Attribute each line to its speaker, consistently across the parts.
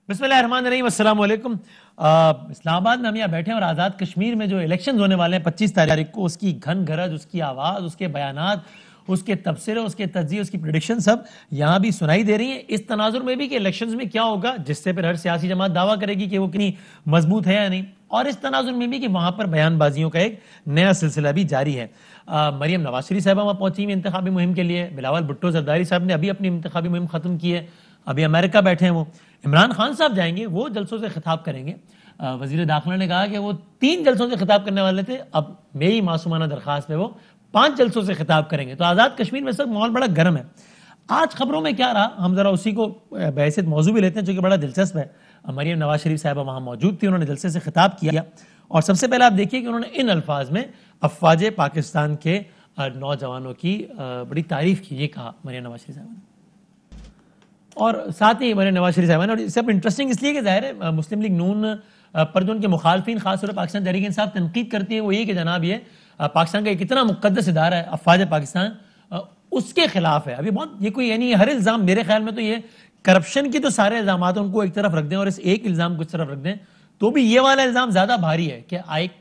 Speaker 1: بسم اللہ الرحمن الرحیم، السلام علیکم۔ اسلام آباد میں ہم یہاں بیٹھے ہیں اور آزاد کشمیر میں جو الیکشنز ہونے والے ہیں 25 تاریخ کو، اس کی گھن گھرج، اس کی آواز، اس کے بیانات، اس کے تبصرے، اس کے تجزیے، اس کی پریڈکشن سب یہاں بھی سنائی دے رہی ہیں۔ اس تناظر میں بھی کہ الیکشنز میں کیا ہوگا، جس سے پھر ہر سیاسی جماعت دعویٰ کرے گی کہ وہ کتنی مضبوط ہے یا نہیں، اور اس تناظر میں بھی کہ وہاں پر بیان بازیوں کا ایک نیا سلسلہ بھی جاری ہے۔ مریم نواز شریف صاحبہ وہاں پہنچی ہوئی انتخابی مہم کے لیے، بلاول بھٹو زرداری صاحب نے ابھی اپنی انتخابی مہم ختم کی ہے، ابھی امریکہ بیٹھے ہیں وہ۔ عمران خان صاحب جائیں گے، وہ جلسوں سے خطاب کریں گے۔ وزیر داخلہ نے کہا کہ وہ 3 جلسوں سے خطاب کرنے والے تھے، اب میری معصومانہ درخواست پہ وہ 5 جلسوں سے خطاب کریں گے۔ تو آزاد کشمیر میں سب ماحول بڑا گرم ہے۔ آج خبروں میں کیا رہا، ہم ذرا اسی کو بحیثیت موضوع بھی لیتے ہیں، جو کہ بڑا دلچسپ ہے۔ مریم نواز شریف صاحبہ وہاں موجود تھی، انہوں نے جلسے سے خطاب کیا، اور سب سے پہلے آپ دیکھیے کہ انہوں نے ان الفاظ میں افواج پاکستان کے نوجوانوں کی بڑی تعریف کی۔ یہ کہا مریم نواز شریف صاحبہ نے، اور ساتھ ہی مریم نواز شریف صاحبہ نے، اور سب انٹرسٹنگ اس لیے کہ ظاہر ہے مسلم لیگ نون پر جو ان کے مخالفین خاص طور پر پاکستان تحریک انصاف تنقید کرتی ہے، وہ یہ کہ جناب یہ پاکستان کا ایک اتنا مقدس ادارہ ہے افواج پاکستان، اس کے خلاف ہے۔ ابھی بہت یہ کوئی یعنی ہر الزام، میرے خیال میں تو یہ کرپشن کی تو سارے الزامات ان کو ایک طرف رکھ دیں اور اس ایک الزام کو اس طرف رکھ دیں، تو بھی یہ والا الزام زیادہ بھاری ہے کہ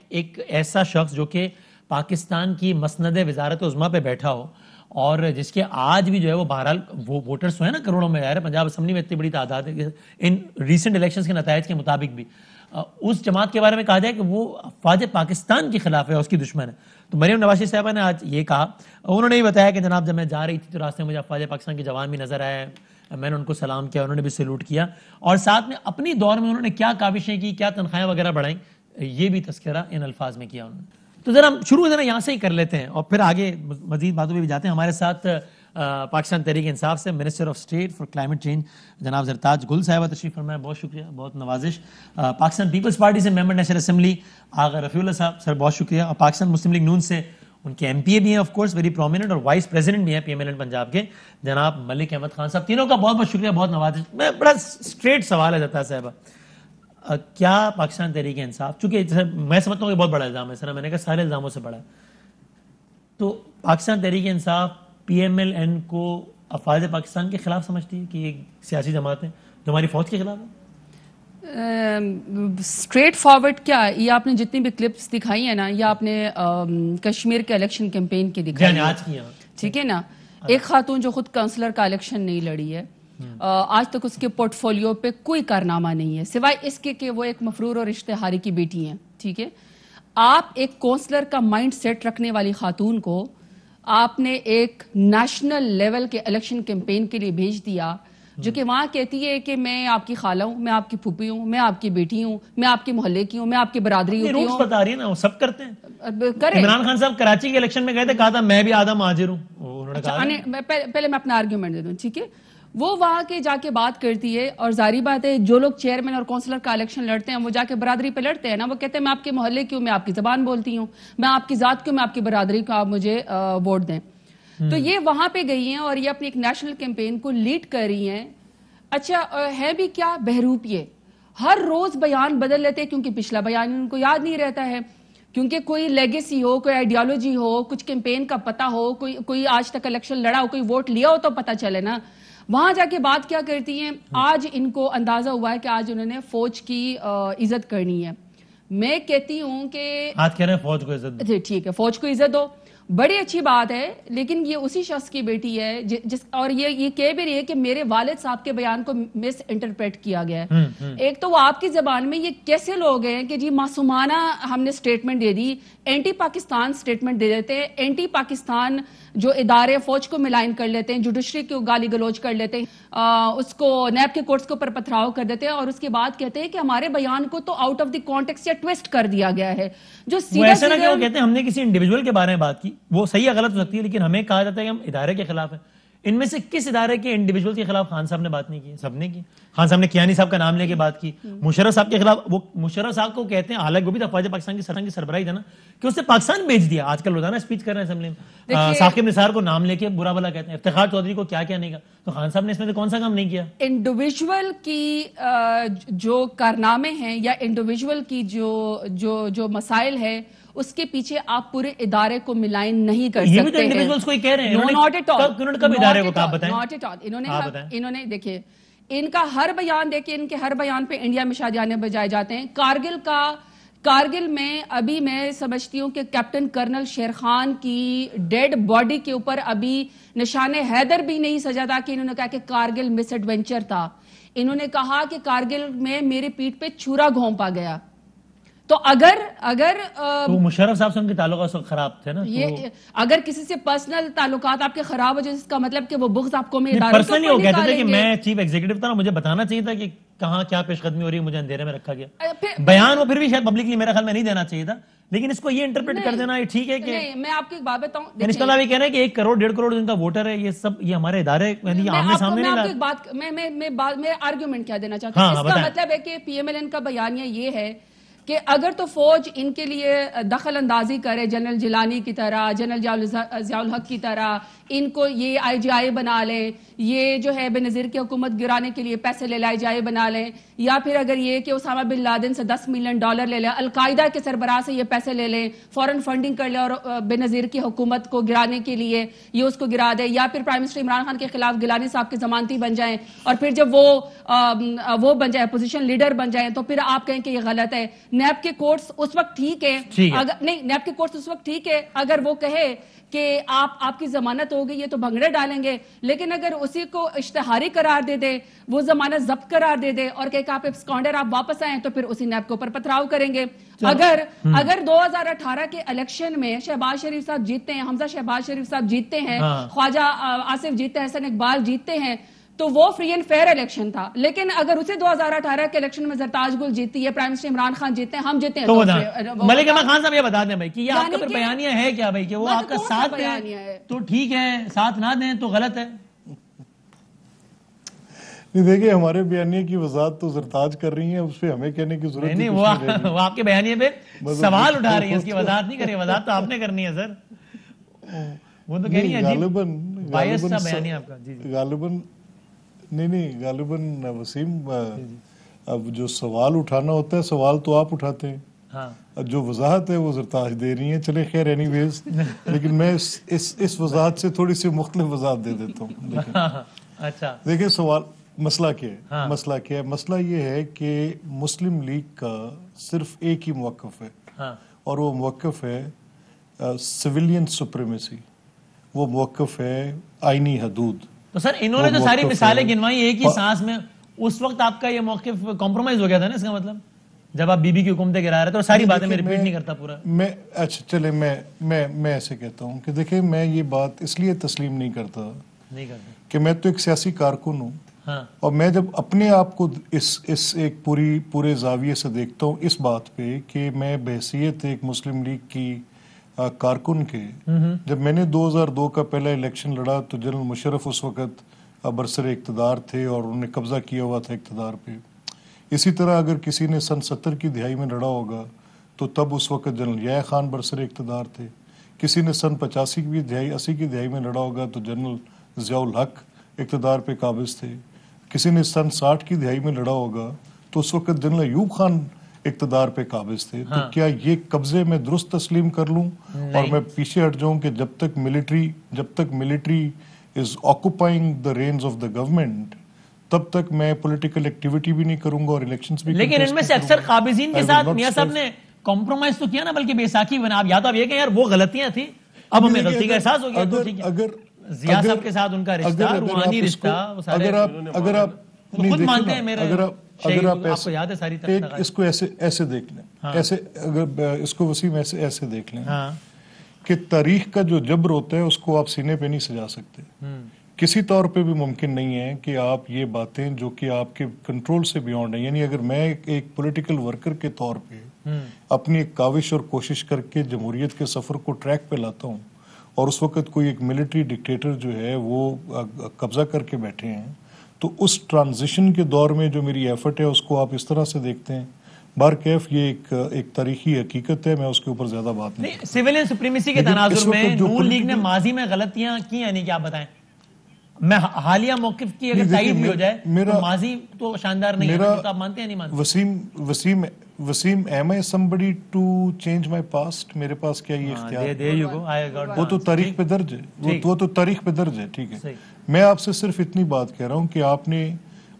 Speaker 1: ایک ایسا شخص جو کہ پاکستان کی مسند وزارت عظمیٰ پہ بیٹھا ہو، اور جس کے آج بھی جو ہے وہ بہرحال وہ ووٹرز ہیں نا کروڑوں میں، ظاہر ہے پنجاب اسمبلی میں اتنی بڑی تعداد ہے ان ریسنٹ الیکشنز کے نتائج کے مطابق بھی، اس جماعت کے بارے میں کہا جائے کہ وہ افواج پاکستان کے خلاف ہے، اس کی دشمن ہے۔ تو مریم نواز شریف صاحبہ نے آج یہ کہا، انہوں نے یہ بتایا کہ جناب جب میں جا رہی تھی تو راستے میں مجھے افواج پاکستان کے جوان بھی نظر آئے، میں نے ان کو سلام کیا، انہوں نے بھی سیلوٹ کیا، اور ساتھ میں اپنی دور میں انہوں نے کیا کاوشیں کی، کیا تنخواہیں وغیرہ بڑھائیں، یہ بھی تذکرہ ان الفاظ میں کیا انہوں نے۔ تو ذرا ہم شروع ذرا یہاں سے ہی کر لیتے ہیں اور پھر آگے مزید باتوں پہ بھی جاتے ہیں۔ ہمارے ساتھ پاکستان تحریک انصاف سے minister of state for climate change جناب زرتاج گل صاحبہ تشریف فرمائے، بہت شکریہ، بہت نوازش۔ پاکستان پیپلز پارٹی سے ممبر نیشنل اسمبلی آغا رفیع اللہ صاحب، سر بہت شکریہ۔ اور پاکستان مسلم لیگ نون سے ان کے ایم پی اے بھی ہیں آف کورس، ویری پرومیننٹ، اور وائس پریزیڈنٹ بھی ہیں P M L N Punjab کے جناب ملک احمد خان صاحب، تینوں کا بہت بہت شکریہ، بہت نوازش۔ میں بڑا اسٹریٹ سوال ہے زرتاج صاحبہ، کیا پاکستان تحریک انصاف، چونکہ میں سمجھتا ہوں کہ بہت بڑا الزام ہے، سر میں نے کہا سارے الزاموں سے بڑا ہے، تو پاکستان تحریک انصاف پی ایم ایل این کو افواج پاکستان کے خلاف سمجھتی ہے کہ یہ سیاسی جماعتیں جو ہماری فوج کے خلاف ہیں؟
Speaker 2: اسٹریٹ فارورڈ کیا، یہ آپ نے جتنی بھی کلپس دکھائی ہیں نا، یہ آپ نے کشمیر کے الیکشن کیمپین کی دکھائی ہے، ٹھیک ہے نا۔ ایک خاتون جو خود کونسلر کا الیکشن نہیں لڑی ہے، آج تک اس کے پورٹ فولیو پہ کوئی کارنامہ نہیں ہے سوائے اس کے کہ وہ ایک مفرور اور اشتہاری کی بیٹی ہیں، ٹھیک ہے۔ آپ ایک کونسلر کا مائنڈ سیٹ رکھنے والی خاتون کو آپ نے ایک نیشنل لیول کے الیکشن کیمپین کے لیے بھیج دیا، جو کہ وہاں کہتی ہے کہ میں آپ کی خالہ ہوں، میں آپ کی پھوپھی ہوں، میں آپ کی بیٹی ہوں، میں آپ کے محلے کی ہوں، میں آپ کی برادری کی ہوں۔
Speaker 1: روٹس بتا رہی ہے نا، وہ سب کرتے ہیں۔ عمران خان صاحب کراچی کے الیکشن میں گئے تھے، کہا تھا میں بھی آدھا مہاجر ہوں،
Speaker 2: پہلے میں اپنا آرگیومنٹ دے دوں، ٹھیک ہے۔ وہ وہاں کے جا کے بات کرتی ہے، اور ظاہری بات ہے جو لوگ چیئرمین اور کونسلر کا الیکشن لڑتے ہیں وہ جا کے برادری پہ لڑتے ہیں نا، وہ کہتے ہیں میں آپ کے محلے کی ہوں، میں آپ کی زبان بولتی ہوں، میں آپ کی ذات کی ہوں، میں آپ کی برادری کو آپ مجھے ووٹ دیں۔ تو یہ وہاں پہ گئی ہیں اور یہ اپنی ایک نیشنل کیمپین کو لیڈ کر رہی ہیں۔ اچھا ہے بھی کیا بہروپیے، ہر روز بیان بدل لیتے ہیں کیونکہ پچھلا بیان ان کو یاد نہیں رہتا ہے، کیونکہ کوئی لیگیسی ہو، کوئی آئیڈیالوجی ہو، کچھ کیمپین کا پتہ ہو، کوئی آج تک الیکشن لڑا ہو، کوئی ووٹ لیا ہو تو پتہ چلے نا۔ وہاں جا کے بات کیا کرتی ہیں، آج ان کو اندازہ ہوا ہے کہ آج انہوں نے فوج کی عزت کرنی ہے۔ میں کہتی ہوں کہ
Speaker 1: آج کہہ رہے ہیں فوج کو عزت دو،
Speaker 2: ٹھیک ہے فوج کو عزت دو، بڑی اچھی بات ہے، لیکن یہ اسی شخص کی بیٹی ہے اور یہ کہہ بھی رہی ہے کہ میرے والد صاحب کے بیان کو مس انٹرپریٹ کیا گیا ہے۔ ایک تو وہ آپ کی زبان میں یہ کیسے لوگ ہیں کہ جی معصومانہ ہم نے سٹیٹمنٹ دے دی، اینٹی پاکستان سٹیٹمنٹ دے دیتے ہیں، اینٹی پاکستان جو ادارے فوج کو ملائن کر لیتے ہیں، جوڈیشری کو گالی گلوچ کر لیتے ہیں، اس کو نیب کے کورٹس کے اوپر پتھراؤ کر دیتے ہیں، اور اس کے بعد کہتے ہیں کہ ہمارے بیان کو تو آؤٹ آف دی کانٹیکسٹ یا ٹویسٹ کر دیا گیا ہے۔ جو
Speaker 1: ایسا نہ کہ وہ کہتے ہیں ہم نے کسی انڈیویجول کے بارے میں بات کی، وہ صحیح ہے غلط ہو سکتی ہے، لیکن ہمیں کہا جاتا ہے کہ ہم ادارے کے خلاف ہیں۔ ان میں سے کس ادارے کے انڈیویجول کے خلاف خان صاحب نے بات نہیں کی؟ سب نے کی۔ خان صاحب نے کیانی صاحب کا نام لے کے بات کی، مشرف صاحب کے خلاف، وہ مشرف صاحب کو کہتے ہیں، حالانکہ وہ بھی افواج پاکستان کی سربراہی تھا نا، کہ اس نے پاکستان بھیج دیا۔ آج کل روزانہ اسپیچ کر رہے ہیں اسمبلی میں، ثاقب نثار کو نام لے کے برا بھلا کہتے ہیں، افتخار چودھری کو کیا کیا نہیں کہا، تو خان صاحب نے اس میں سے کون سا کام نہیں کیا؟
Speaker 2: انڈیویجول کی جو کارنامے ہیں یا انڈیویجول کی جو مسائل ہے، اس کے پیچھے آپ پورے ادارے کو ملائن نہیں کر سکتے ہیں۔
Speaker 1: یہ بھی تو انڈیویجولز کو ہی کہہ رہے ہیں،
Speaker 2: ناٹ ایٹ آل،
Speaker 1: کب ادارے کو کہا بتائیں؟
Speaker 2: انہوں نے دیکھیں ان کا ہر بیان دیکھیں، ان کے ہر بیان پہ انڈیا میں شادیانے بجائے جاتے ہیں. کارگل میں ابھی میں سمجھتی ہوں کہ کیپٹن کرنل شیر خان کی ڈیڈ باڈی کے اوپر ابھی نشان حیدر بھی نہیں سجا تھا کہ انہوں نے کہا کہ کارگل مس ایڈونچر تھا. انہوں نے کہا کہ کارگل میں میری پیٹھ پہ چھرا گھونپا گیا. تو اگر
Speaker 1: تو مشرف صاحب سے ان کے تعلقات خراب تھے نا،
Speaker 2: یہ اگر کسی سے پرسنل تعلقات آپ کے خراب ہو جائے اس کا مطلب کہ وہ بغض آپ کو میں اداروں
Speaker 1: پرسنلی وہ کہتے تھے کہ میں چیف ایگزیکٹو تھا، مجھے بتانا چاہیے تھا کہ کہاں کیا پیش قدمی ہو رہی ہے، مجھے اندھیرے میں رکھا گیا. بیان وہ پھر بھی شاید پبلکلی میرا خیال میں نہیں دینا چاہیے تھا، لیکن اس کو یہ انٹرپریٹ کر دینا یہ ٹھیک ہے کہ
Speaker 2: میں آپ کو ایک بات بتاؤں.
Speaker 1: اس کا بھی کہہ رہے ہیں کہ 1 کروڑ 1.5 کروڑ جن کا ووٹر ہے، یہ سب یہ ہمارے ادارے آمنے سامنے نہیں لاتے.
Speaker 2: میں آرگیومنٹ کیا دینا چاہتا ہوں، اس کا مطلب ہے کہ پی ایم ایل این کا بیانیہ یہ ہے کہ اگر تو فوج ان کے لیے دخل اندازی کرے جنرل جیلانی کی طرح، جنرل ضیاء الحق کی طرح، ان کو یہ آئی جی آئی بنا لیں، یہ جو ہے بے نظیر کی حکومت گرانے کے لیے پیسے لے آئی جی آئی بنا لیں، یا پھر اگر یہ کہ اسامہ بن لادن سے $10 ملین لے لیں، القاعدہ کے سربراہ سے یہ پیسے لے لیں، فورن فنڈنگ کر لیں اور بے نظیر کی حکومت کو گرانے کے لیے یہ اس کو گرا دے، یا پھر پرائم منسٹر عمران خان کے خلاف گیلانی صاحب کی ضمانتی بن جائیں اور پھر جب وہ بن جائے اپوزیشن لیڈر بن جائیں تو پھر آپ کہیں کہ یہ غلط ہے. نیب کے کورٹس اس وقت ٹھیک ہے، نہیں نیب کے کورٹس اس وقت ٹھیک ہے اگر وہ کہے کہ آپ کی ضمانت ہو گئی ہے تو بھنگڑے ڈالیں گے، لیکن اگر اسی کو اشتہاری قرار دے دے، وہ ضمانت ضبط قرار دے دے اور کہ آپ ایبسکانڈر آپ واپس آئیں تو پھر اسی نیب کے اوپر پتھراؤ کریں گے. اگر 2018 کے الیکشن میں شہباز شریف صاحب جیتتے ہیں، حمزہ شہباز شریف صاحب جیتتے ہیں، خواجہ آصف جیتتے ہیں، حسن اقبال جیتتے ہیں، تو وہ فری اینڈ فیئر الیکشن تھا. لیکن اگر اسے 2018 کے الیکشن میں زرتاج گل جیتی ہے، پرائم منسٹر عمران خان جیتے ہیں، ہم جیتے ہیں،
Speaker 1: تو ملک احمد خان صاحب یہ بتا دیں بھائی کہ یہ آپ کا پھر بیانیہ ہے کیا بھائی کہ وہ آپ کا ساتھ دیں تو ٹھیک ہے، ساتھ نہ دیں تو غلط ہے؟
Speaker 3: نہیں دیکھیں، ہمارے بیانیے کی وضاحت تو زرتاج کر رہی ہیں، اس پہ ہمیں کہنے کی ضرورت
Speaker 1: نہیں. وہ آپ کے بیانیے پہ سوال اٹھا رہی ہیں، اس کی وضاحت نہیں کری. وضاحت تو آپ نے کرنی ہے سر. وہ تو کہہ رہی ہیں
Speaker 3: غالباً وسیم اب جو سوال اٹھانا ہوتا ہے سوال تو آپ اٹھاتے ہیں، جو وضاحت ہے وہ زرتاج دے رہی ہیں. چلے خیر اینی ویز، لیکن میں اس وضاحت سے تھوڑی سی مختلف وضاحت دے دیتا ہوں.
Speaker 1: اچھا
Speaker 3: دیکھیں سوال مسئلہ کیا ہے؟ مسئلہ یہ ہے کہ مسلم لیگ کا صرف ایک ہی موقف ہے اور وہ موقف ہے سویلین سپریمیسی، وہ موقف ہے آئینی حدود.
Speaker 1: تو سر انہوں نے جو ساری مثالیں گنوائی ایک ہی سانس میں، اس وقت آپ کا یہ موقف کمپرومائز ہو گیا تھا نا، اس کا مطلب جب آپ بی بی کی حکومتیں گرا رہے تھے. اور ساری باتیں میں ریپیٹ نہیں کرتا پورا.
Speaker 3: اچھا چلے میں ایسے کہتا ہوں کہ دیکھیں میں یہ بات اس لیے تسلیم نہیں کرتا کہ میں تو ایک سیاسی کارکن ہوں، اور میں جب اپنے آپ کو اس ایک پورے زاویے سے دیکھتا ہوں اس بات پہ کہ میں بحیثیت ایک مسلم لیگ کی کارکن کے، جب میں نے 2002 کا پہلا الیکشن لڑا تو جنرل مشرف اس وقت برسر اقتدار تھے اور انہوں نے قبضہ کیا ہوا تھا اقتدار پہ. اسی طرح اگر کسی نے سن 70 کی دہائی میں لڑا ہوگا تو تب اس وقت جنرل یحییٰ خان برسر اقتدار تھے. کسی نے سن 85 کی دہائی 80 کی دہائی میں لڑا ہوگا تو جنرل ضیاء الحق اقتدار پہ قابض تھے. کسی نے سن 60 کی دہائی میں لڑا ہوگا تو اس وقت جنرل ایوب خان اقتدار پہ قابض تھے. تو کیا یہ قبضے میں درست تسلیم کر لوں اور میں پیچھے ہٹ جاؤں کہ جب تک military is occupying the reins of the government تب تک میں پولیٹیکل ایکٹیویٹی بھی نہیں کروں گا اور الیکشنز بھی.
Speaker 1: لیکن ان میں سے اکثر قابضین کے ساتھ میاں صاحب نے کمپرومائز تو کیا نا، بلکہ بیساکی بنا. یا تو آپ یہ کہیں یار وہ غلطیاں تھیں، اب ہمیں غلطی کا احساس ہو گیا تو ٹھیک ہے. ضیاء صاحب کے ساتھ ان کا رشتہ روحانی رشتہ،
Speaker 3: اگر آپ
Speaker 1: خود مانتے ہیں میرے،
Speaker 3: اگر آپ اس کو ایسے دیکھ لیں، ایسے اگر اس کو وسیم ایسے دیکھ لیں کہ تاریخ کا جو جبر ہوتا ہے اس کو آپ سینے پہ نہیں سجا سکتے. کسی طور پہ بھی ممکن نہیں ہے کہ آپ یہ باتیں جو کہ آپ کے کنٹرول سے بیونڈ ہیں، یعنی اگر میں ایک پولیٹیکل ورکر کے طور پہ اپنی ایک کاوش اور کوشش کر کے جمہوریت کے سفر کو ٹریک پہ لاتا ہوں اور اس وقت کوئی ایک ملٹری ڈکٹیٹر جو ہے وہ قبضہ کر کے بیٹھے ہیں، تو اس ٹرانزیشن کے دور میں جو میری ایفرٹ ہے اس کو آپ اس طرح سے دیکھتے ہیں. بارکیف یہ ایک تاریخی حقیقت ہے، میں اس کے اوپر زیادہ بات نہیں.
Speaker 1: سویلین سپریمیسی کے تناظر میں نون لیگ نے ماضی میں غلطیاں کی، یعنی کیا بتائیں؟ میں حالیہ موقف کی اگر تائید بھی ہو جائے تو ماضی تو شاندار نہیں ہے، تو آپ مانتے ہیں نہیں مانتے؟
Speaker 3: Wasim am I somebody to change my past؟ میرے پاس کیا یہ اختیار؟ وہ تو تاریخ پہ درج ہے، وہ تو تاریخ پہ درج ہے. ٹھیک ہے، میں آپ سے صرف اتنی بات کہہ رہا ہوں کہ آپ نے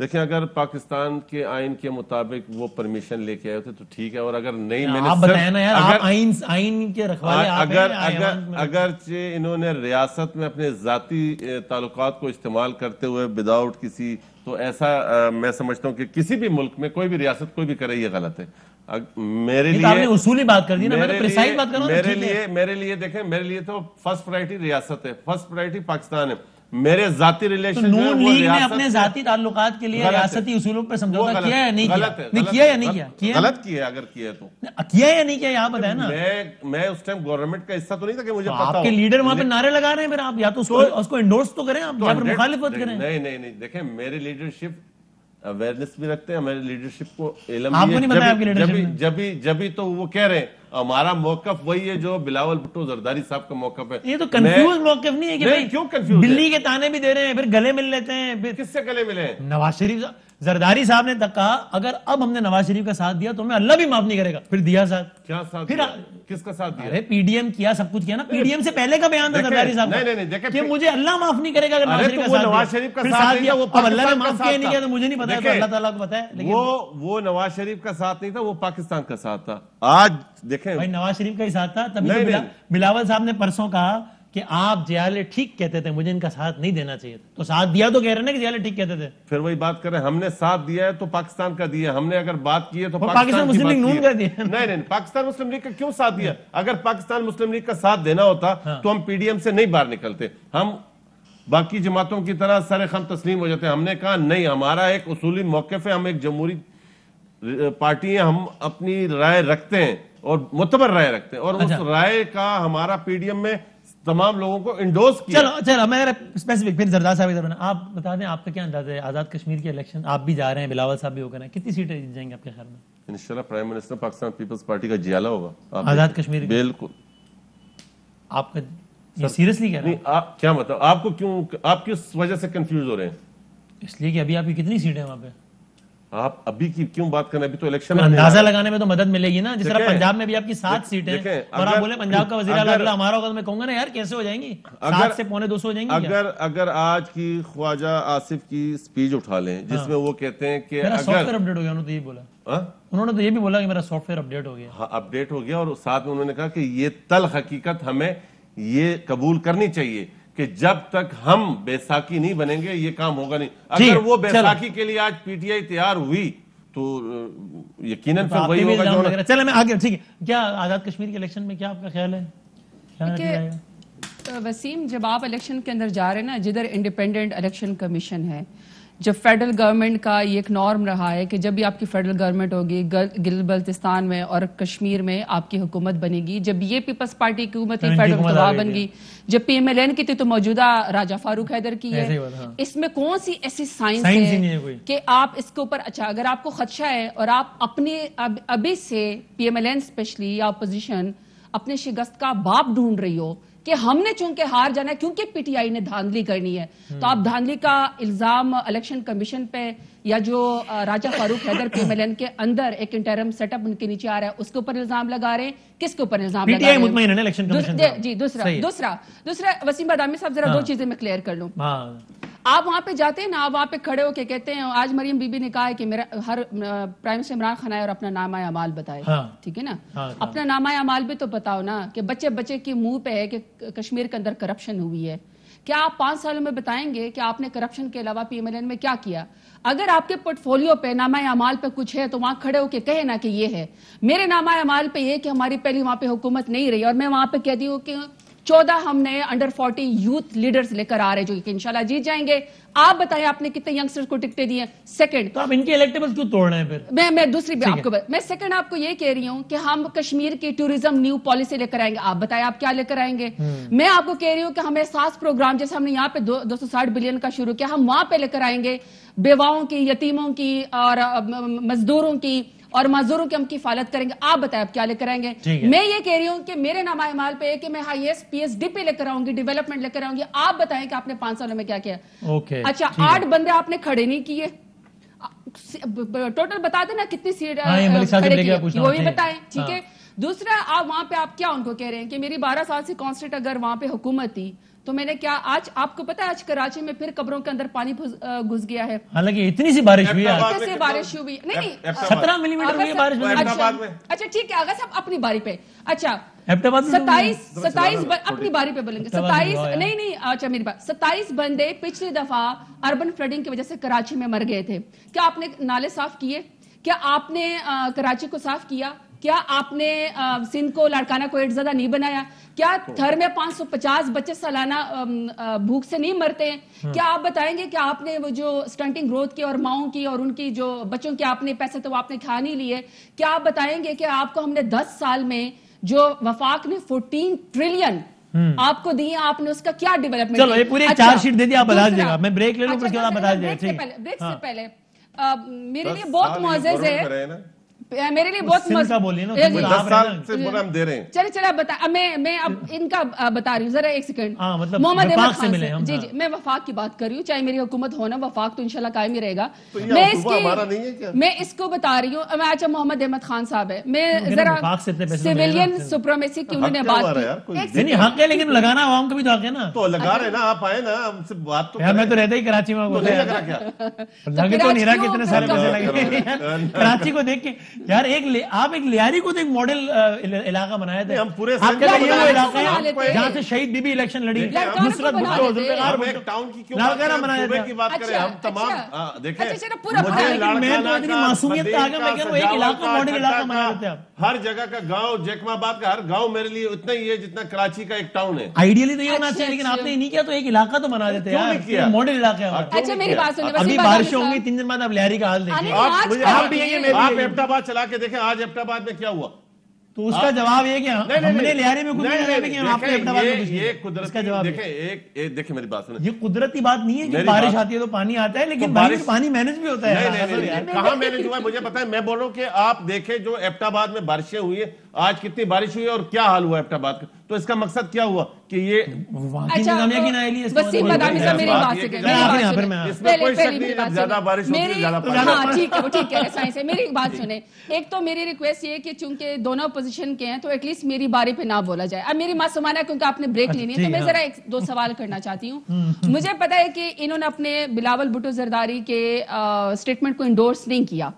Speaker 4: دیکھیں اگر پاکستان کے آئین کے مطابق وہ پرمیشن لے کے آئے ہوتے تو ٹھیک ہے، اور اگر نہیں، میں نے
Speaker 1: آپ بتائیں نا یار، آپ آئین کے رکھوالے آپ ہیں،
Speaker 4: اگرچہ انہوں نے ریاست میں اپنے ذاتی تعلقات کو استعمال کرتے ہوئے وداؤٹ کسی، تو ایسا میں سمجھتا ہوں کہ کسی بھی ملک میں کوئی بھی ریاست کوئی بھی کرے یہ غلط ہے. میرے لیے
Speaker 1: آپ نے اصولی بات کر دی نا، میں نے پریسائز بات کروں.
Speaker 4: میرے لیے دیکھیں، میرے لیے تو فرسٹ پرائرٹی ریاست ہے، فرسٹ پرائرٹی پاکستان ہے. میرے ذاتی ریلیشن
Speaker 1: نون لیگ نے اپنے ذاتی تعلقات کے لیے ریاستی اصولوں پر سمجھوتا کیا ہے نہیں کیا؟ نہیں کیا یا نہیں کیا؟
Speaker 4: غلط کیا ہے، اگر کیا ہے تو
Speaker 1: کیا یا نہیں کیا، یہاں بتائیں نا.
Speaker 4: میں اس ٹائم گورنمنٹ کا حصہ تو نہیں تھا کہ مجھے پتا ہو.
Speaker 1: آپ کے لیڈر وہاں پہ نعرے لگا رہے ہیں، پھر آپ یا تو اس کو انڈورس تو کریں، آپ یا پھر مخالفت کریں.
Speaker 4: نہیں دیکھیں، میری لیڈرشپ اویئرنیس بھی رکھتے ہیں، میری لیڈرشپ کو علم
Speaker 1: آپ کو نہیں پتا آپ کی لیڈرشپ.
Speaker 4: جبھی تو وہ کہہ رہے ہیں ہمارا موقف وہی ہے جو بلاول بھٹو زرداری صاحب کا موقف ہے.
Speaker 1: یہ تو کنفیوز موقف نہیں ہے کہ بھائی
Speaker 4: کیوں کنفیوز؟
Speaker 1: بلی کے تانے بھی دے رہے ہیں، پھر گلے مل لیتے ہیں.
Speaker 4: کس سے گلے ملے ہیں؟
Speaker 1: نواز شریف زرداری صاحب نے تک کہا اگر اب ہم نے نواز شریف کا ساتھ دیا تو ہمیں اللہ بھی معاف نہیں کرے گا. پھر دیا ساتھ.
Speaker 4: کیا ساتھ دیا؟ کس کا ساتھ دیا؟
Speaker 1: ارے پی ڈی ایم کیا، سب کچھ کیا نا. پی ڈی ایم سے پہلے کا بیان تھا زرداری صاحب کہ مجھے اللہ معاف نہیں کرے گا اگر نواز شریف کا ساتھ دیا. اب اللہ نے معاف کیا نہیں کیا تو مجھے نہیں پتا، تو اللہ تعالیٰ کو پتا ہے.
Speaker 4: وہ نواز شریف کا ساتھ نہیں تھا، وہ پاکستان کا ساتھ تھا. آج دیکھیں
Speaker 1: بھائی نواز شریف کا ہی ساتھ تھا. تبھی بلاول صاحب نے پرسوں کہا کہ آپ جیالے ٹھیک کہتے تھے، مجھے ان کا ساتھ نہیں دینا چاہیے تھا. تو ساتھ دیا تو کہہ رہے ہیں کہ جیالے ٹھیک کہتے تھے.
Speaker 4: پھر وہی بات کر رہے ہیں، ہم نے ساتھ دیا ہے تو پاکستان کا دیا. ہم نے اگر بات کی ہے تو
Speaker 1: پاکستان مسلم لیگ نون کا دیا.
Speaker 4: نہیں، پاکستان مسلم لیگ کا کیوں ساتھ دیا؟ اگر پاکستان مسلم لیگ کا ساتھ دینا ہوتا تو ہم پی ڈی ایم سے نہیں باہر نکلتے، ہم باقی جماعتوں کی طرح سر خم تسلیم ہو جاتے. ہم نے کہا نہیں، ہمارا ایک اصولی موقف ہے، ہم ایک جمہوری پارٹی ہیں، ہم اپنی رائے رکھتے ہیں اور معتبر رائے رکھتے ہیں، اور اس رائے کا ہمارا پی ڈی ایم میں تمام لوگوں کو انڈورس کیا.
Speaker 1: چلو میں اسپیسیفک پھر زردار صاحب ادھر آپ بتا دیں، آپ کا کیا انداز ہے آزاد کشمیر کے الیکشن؟ آپ بھی جا رہے ہیں، بلاول صاحب بھی ہو کر ہیں، کتنی سیٹیں جیت جائیں گے آپ کے خیال میں؟
Speaker 4: انشاءاللہ پرائم منسٹر پاکستان پیپلز پارٹی کا جیالہ ہوگا
Speaker 1: آزاد کشمیر.
Speaker 4: بالکل.
Speaker 1: آپ کا یہ سیریسلی کہہ رہے ہیں؟
Speaker 4: آپ کیا مطلب، آپ کو کیوں، آپ کس وجہ سے کنفیوز ہو رہے ہیں؟
Speaker 1: اس لیے کہ ابھی آپ کی کتنی سیٹیں ہیں وہاں پہ؟
Speaker 4: آپ ابھی کی کیوں بات کریں؟ ابھی تو الیکشن
Speaker 1: اندازہ لگانے میں تو مدد ملے گی نا. جس طرح پنجاب میں بھی آپ کی 7 سیٹیں ہیں اور آپ بولے پنجاب کا وزیر اعلیٰ اگلا ہمارا ہوگا، تو میں کہوں گا نا یار کیسے ہو جائیں گی 7 سے 250 ہو جائیں گی.
Speaker 4: اگر آج کی خواجہ آصف کی سپیچ اٹھا لیں جس میں وہ کہتے ہیں کہ
Speaker 1: میرا سافٹ ویئر اپڈیٹ ہو گیا، انہوں نے تو یہ بولا، انہوں نے تو یہ بھی بولا کہ میرا سافٹ ویئر اپڈیٹ ہو گیا.
Speaker 4: ہاں اپڈیٹ ہو گیا، اور ساتھ میں انہوں نے کہا کہ یہ تلخ حقیقت ہمیں یہ قبول کرنی چاہیے کہ جب تک ہم بیساکھی نہیں بنیں گے یہ کام ہوگا نہیں. اگر وہ بیساکھی کے لیے آج پی ٹی آئی تیار ہوئی تو یقیناً پھر وہی ہوگا جو.
Speaker 1: چلے میں آگے. ٹھیک ہے، کیا آزاد کشمیر کے الیکشن میں کیا آپ کا خیال ہے؟
Speaker 2: وسیم، جب آپ الیکشن کے اندر جا رہے ہیں نا، جدھر انڈیپینڈنٹ الیکشن کمیشن ہے، جب فیڈرل گورنمنٹ کا یہ ایک نارم رہا ہے کہ جب بھی آپ کی فیڈرل گورنمنٹ ہوگی گلگت بلتستان میں اور کشمیر میں آپ کی حکومت بنے گی، جب یہ پیپلز پارٹی کی حکومت فیڈرل گواہ بن گئی، جب پی ایم ایل این کی تھی تو موجودہ راجہ فاروق حیدر کی ہے. اس میں کون سی ایسی سائنس ہے کہ آپ اس کے اوپر، اچھا اگر آپ کو خدشہ ہے اور آپ اپنے ابھی سے P M L N especially یا اپوزیشن اپنے شکست کا باپ ڈھونڈ رہی ہو کہ ہم نے چونکہ ہار جانا ہے کیونکہ پی ٹی آئی نے دھاندلی کرنی ہے، تو آپ دھاندلی کا الزام الیکشن کمیشن پہ یا جو Raja Farooq Haider P M L N کے اندر ایک انٹرم سیٹ اپ ان کے نیچے آ رہا ہے اس کے اوپر الزام لگا رہے ہیں. کس کے اوپر الزام لگا رہے ہیں؟ جی دوسرا وسیم بادامی صاحب، ذرا 2 چیزیں میں کلیئر کر لوں. آپ وہاں پہ جاتے ہیں نا، آپ وہاں پہ کھڑے ہو کے کہتے ہیں آج مریم بی بی نے کہا ہے کہ میرا ہر پرائم منسٹر عمران خان آئے اور اپنا نامہ اعمال بتائے. ٹھیک ہے نا، اپنا نامہ اعمال بھی تو بتاؤ نا کہ بچے کے منہ پہ ہے کہ کشمیر کے اندر کرپشن ہوئی ہے. کیا آپ 5 سالوں میں بتائیں گے کہ آپ نے کرپشن کے علاوہ پی ایم ایل این میں کیا کیا؟ اگر آپ کے پورٹ فولیو پہ نامہ اعمال پہ کچھ ہے تو وہاں کھڑے ہو کے کہے نا کہ یہ ہے. میرے نامہ اعمال پہ یہ کہ ہماری پہلی وہاں پہ حکومت نہیں رہی اور میں وہاں پہ کہتی ہوں کہ 14 ہم نے انڈر 40 یوتھ لیڈرز لے کر آ رہے جو کہ انشاءاللہ جیت جائیں گے. آپ بتائیں آپ نے کتنے ینگسٹرز کو ٹکٹیں دی ہیں؟ سیکنڈ،
Speaker 1: تو آپ ان کے الیکٹیبلز کیوں توڑ رہے ہیں؟ پھر
Speaker 2: میں دوسری بھی آپ کو میں سیکنڈ آپ کو یہ کہہ رہی ہوں کہ ہم کشمیر کی ٹورزم نیو پالیسی لے کر آئیں گے. آپ بتائیں آپ کیا لے کر آئیں گے؟ میں آپ کو کہہ رہی ہوں کہ ہم احساس پروگرام جیسے ہم نے یہاں پہ 260 بلین کا شروع کیا، ہم وہاں پہ لے کر آئیں گے. بیواؤں کی، یتیموں کی اور مزدوروں کی اور معذوروں کی ہم کفالت کریں گے. آپ بتائیں آپ کیا لے کر آئیں گے؟ میں یہ کہہ رہی ہوں کہ میرے نامہ اعمال پہ ہے کہ میں high S P S D پہ لے کر آؤں گی، ڈیولپمنٹ لے کر آؤں گی. آپ بتائیں کہ آپ نے 5 سالوں میں کیا کیا. اچھا 8 بندے آپ نے کھڑے نہیں کیے، ٹوٹل بتا دینا کتنی سیٹ کھڑے کیے وہ بھی بتائیں. ٹھیک ہے، دوسرا آپ وہاں پہ آپ کیا ان کو کہہ رہے ہیں کہ میری 12 سال سے کانسٹنٹ اگر وہاں پہ حکومت تھی تو میں نے کیا آج آپ کو پتا ہے آج کراچی میں پھر قبروں کے اندر پانی گھس گیا ہے.
Speaker 1: حالانکہ اتنی سی بارش ہوئی ہے,
Speaker 2: کیسے بارش ہوئی, نہیں
Speaker 1: 17 ملی میٹر ہوئی ہے بارش.
Speaker 2: اچھا ٹھیک ہے آغا صاحب اپنی باری پہ. اچھا 27 اپنی باری پہ بولیں گے 27 نہیں اچھا میری بات 27 بندے پچھلی دفعہ اربن فلڈنگ کی وجہ سے کراچی میں مر گئے تھے. کیا آپ نے نالے صاف کیے؟ کیا آپ نے کراچی کو صاف کیا؟ کیا آپ نے سندھ کو لاڑکانہ کو ایڈ زدہ نہیں بنایا؟ کیا تھر میں 550 بچے سالانہ بھوک سے نہیں مرتے ہیں؟ کیا آپ بتائیں گے کہ آپ نے وہ جو سٹنٹنگ گروتھ کی اور ماؤں کی اور ان کی جو بچوں کے آپ نے پیسے تو آپ نے کھا نہیں لیے؟ کیا آپ بتائیں گے کہ آپ کو ہم نے 10 سال میں جو وفاق نے 14 ٹریلین آپ کو دی, آپ نے اس کا کیا ڈیولپمنٹ؟
Speaker 1: چلو یہ پوری 4 شیٹ دے دی, آپ بتا دیجیے گا. میں بریک لے لوں پھر اس کے بعد بتا دیجیے.
Speaker 2: بریک سے پہلے میرے لیے بہت معزز ہے, میرے لیے بہت چلے بتا میں اب ان کا بتا رہی ہوں ذرا ایک سیکنڈ. محمد احمد خان سے جی میں وفاق کی بات کر رہی ہوں, چاہے میری حکومت ہونا وفاق تو انشاءاللہ قائم ہی رہے گا. میں اس کو بتا رہی ہوں. اچھا محمد احمد خان صاحب ہے, میں ذرا سویلین سپریمیسی کی انہوں نے بات کی.
Speaker 1: حق ہے لیکن لگانا عوام کو بھی تو حق ہے نا.
Speaker 4: تو لگا رہے نا, آپ آئے نا ہم سے بات تو
Speaker 1: میں تو رہتا ہی کراچی میں, لگے تو نہیں رہا کتنے سارے پیسے لگے کراچی کو دیکھ کے. یار آپ ایک لیاری کو تو ایک ماڈل علاقہ بنایا تھا. آپ کا یہ وہ علاقہ ہے جہاں سے شہید بی بی الیکشن لڑی, نصرت بھٹو, ذوالفقار بھٹو, لاڑکانہ بنایا تھا.
Speaker 4: کی بات کریں ہم تمام دیکھیں
Speaker 1: میں تو اتنی معصومیت آگے میں کہہ رہا ہوں ایک علاقہ ماڈل علاقہ بنایا تھا.
Speaker 4: ہر جگہ کا گاؤں, جیکما آباد کا ہر گاؤں میرے لیے اتنا ہی ہے جتنا کراچی کا ایک ٹاؤن ہے.
Speaker 1: آئیڈیلی تو یہ ہونا چاہیے لیکن آپ نے نہیں کیا, تو ایک علاقہ تو بنا دیتے ہیں, ماڈل علاقہ ہے.
Speaker 2: اچھا میری بات سنیں,
Speaker 1: ابھی بارشیں ہوں گی 3 دن بعد, آپ لیاری کا حال دیکھیں.
Speaker 4: آپ ایبٹ آباد چلا کے دیکھیں آج ایبٹ آباد میں کیا ہوا.
Speaker 1: تو اس کا جواب یہ کہ ہم نے لیاری میں
Speaker 4: دیکھیں میری بات سنیں,
Speaker 1: یہ قدرتی بات نہیں ہے کہ بارش آتی ہے تو پانی آتا ہے, لیکن پانی مینج بھی ہوتا ہے.
Speaker 4: کہاں مینج ہوا ہے مجھے پتا ہے. میں بول رہا ہوں کہ آپ دیکھیں جو ایبٹ آباد میں بارشیں ہوئی ہیں, آج کتنی بارش ہوئی ہے اور کیا حال ہوا ایبٹ آباد کا. تو اس کا مقصد کیا ہوا کہ یہ
Speaker 2: وسیم مدامی صاحب میری بات سے میری بات سنیں. ایک تو میری ریکویسٹ یہ کہ چونکہ دونوں پوزیشن کے ہیں تو ایٹ لیسٹ میری باری پہ نہ بولا جائے. اب میری معصومانہ ہے کیونکہ آپ نے بریک لینی ہے, تو میں ذرا 1-2 سوال کرنا چاہتی ہوں. مجھے پتا ہے کہ انہوں نے اپنے بلاول بھٹو زرداری کے اسٹیٹمنٹ کو انڈورس نہیں کیا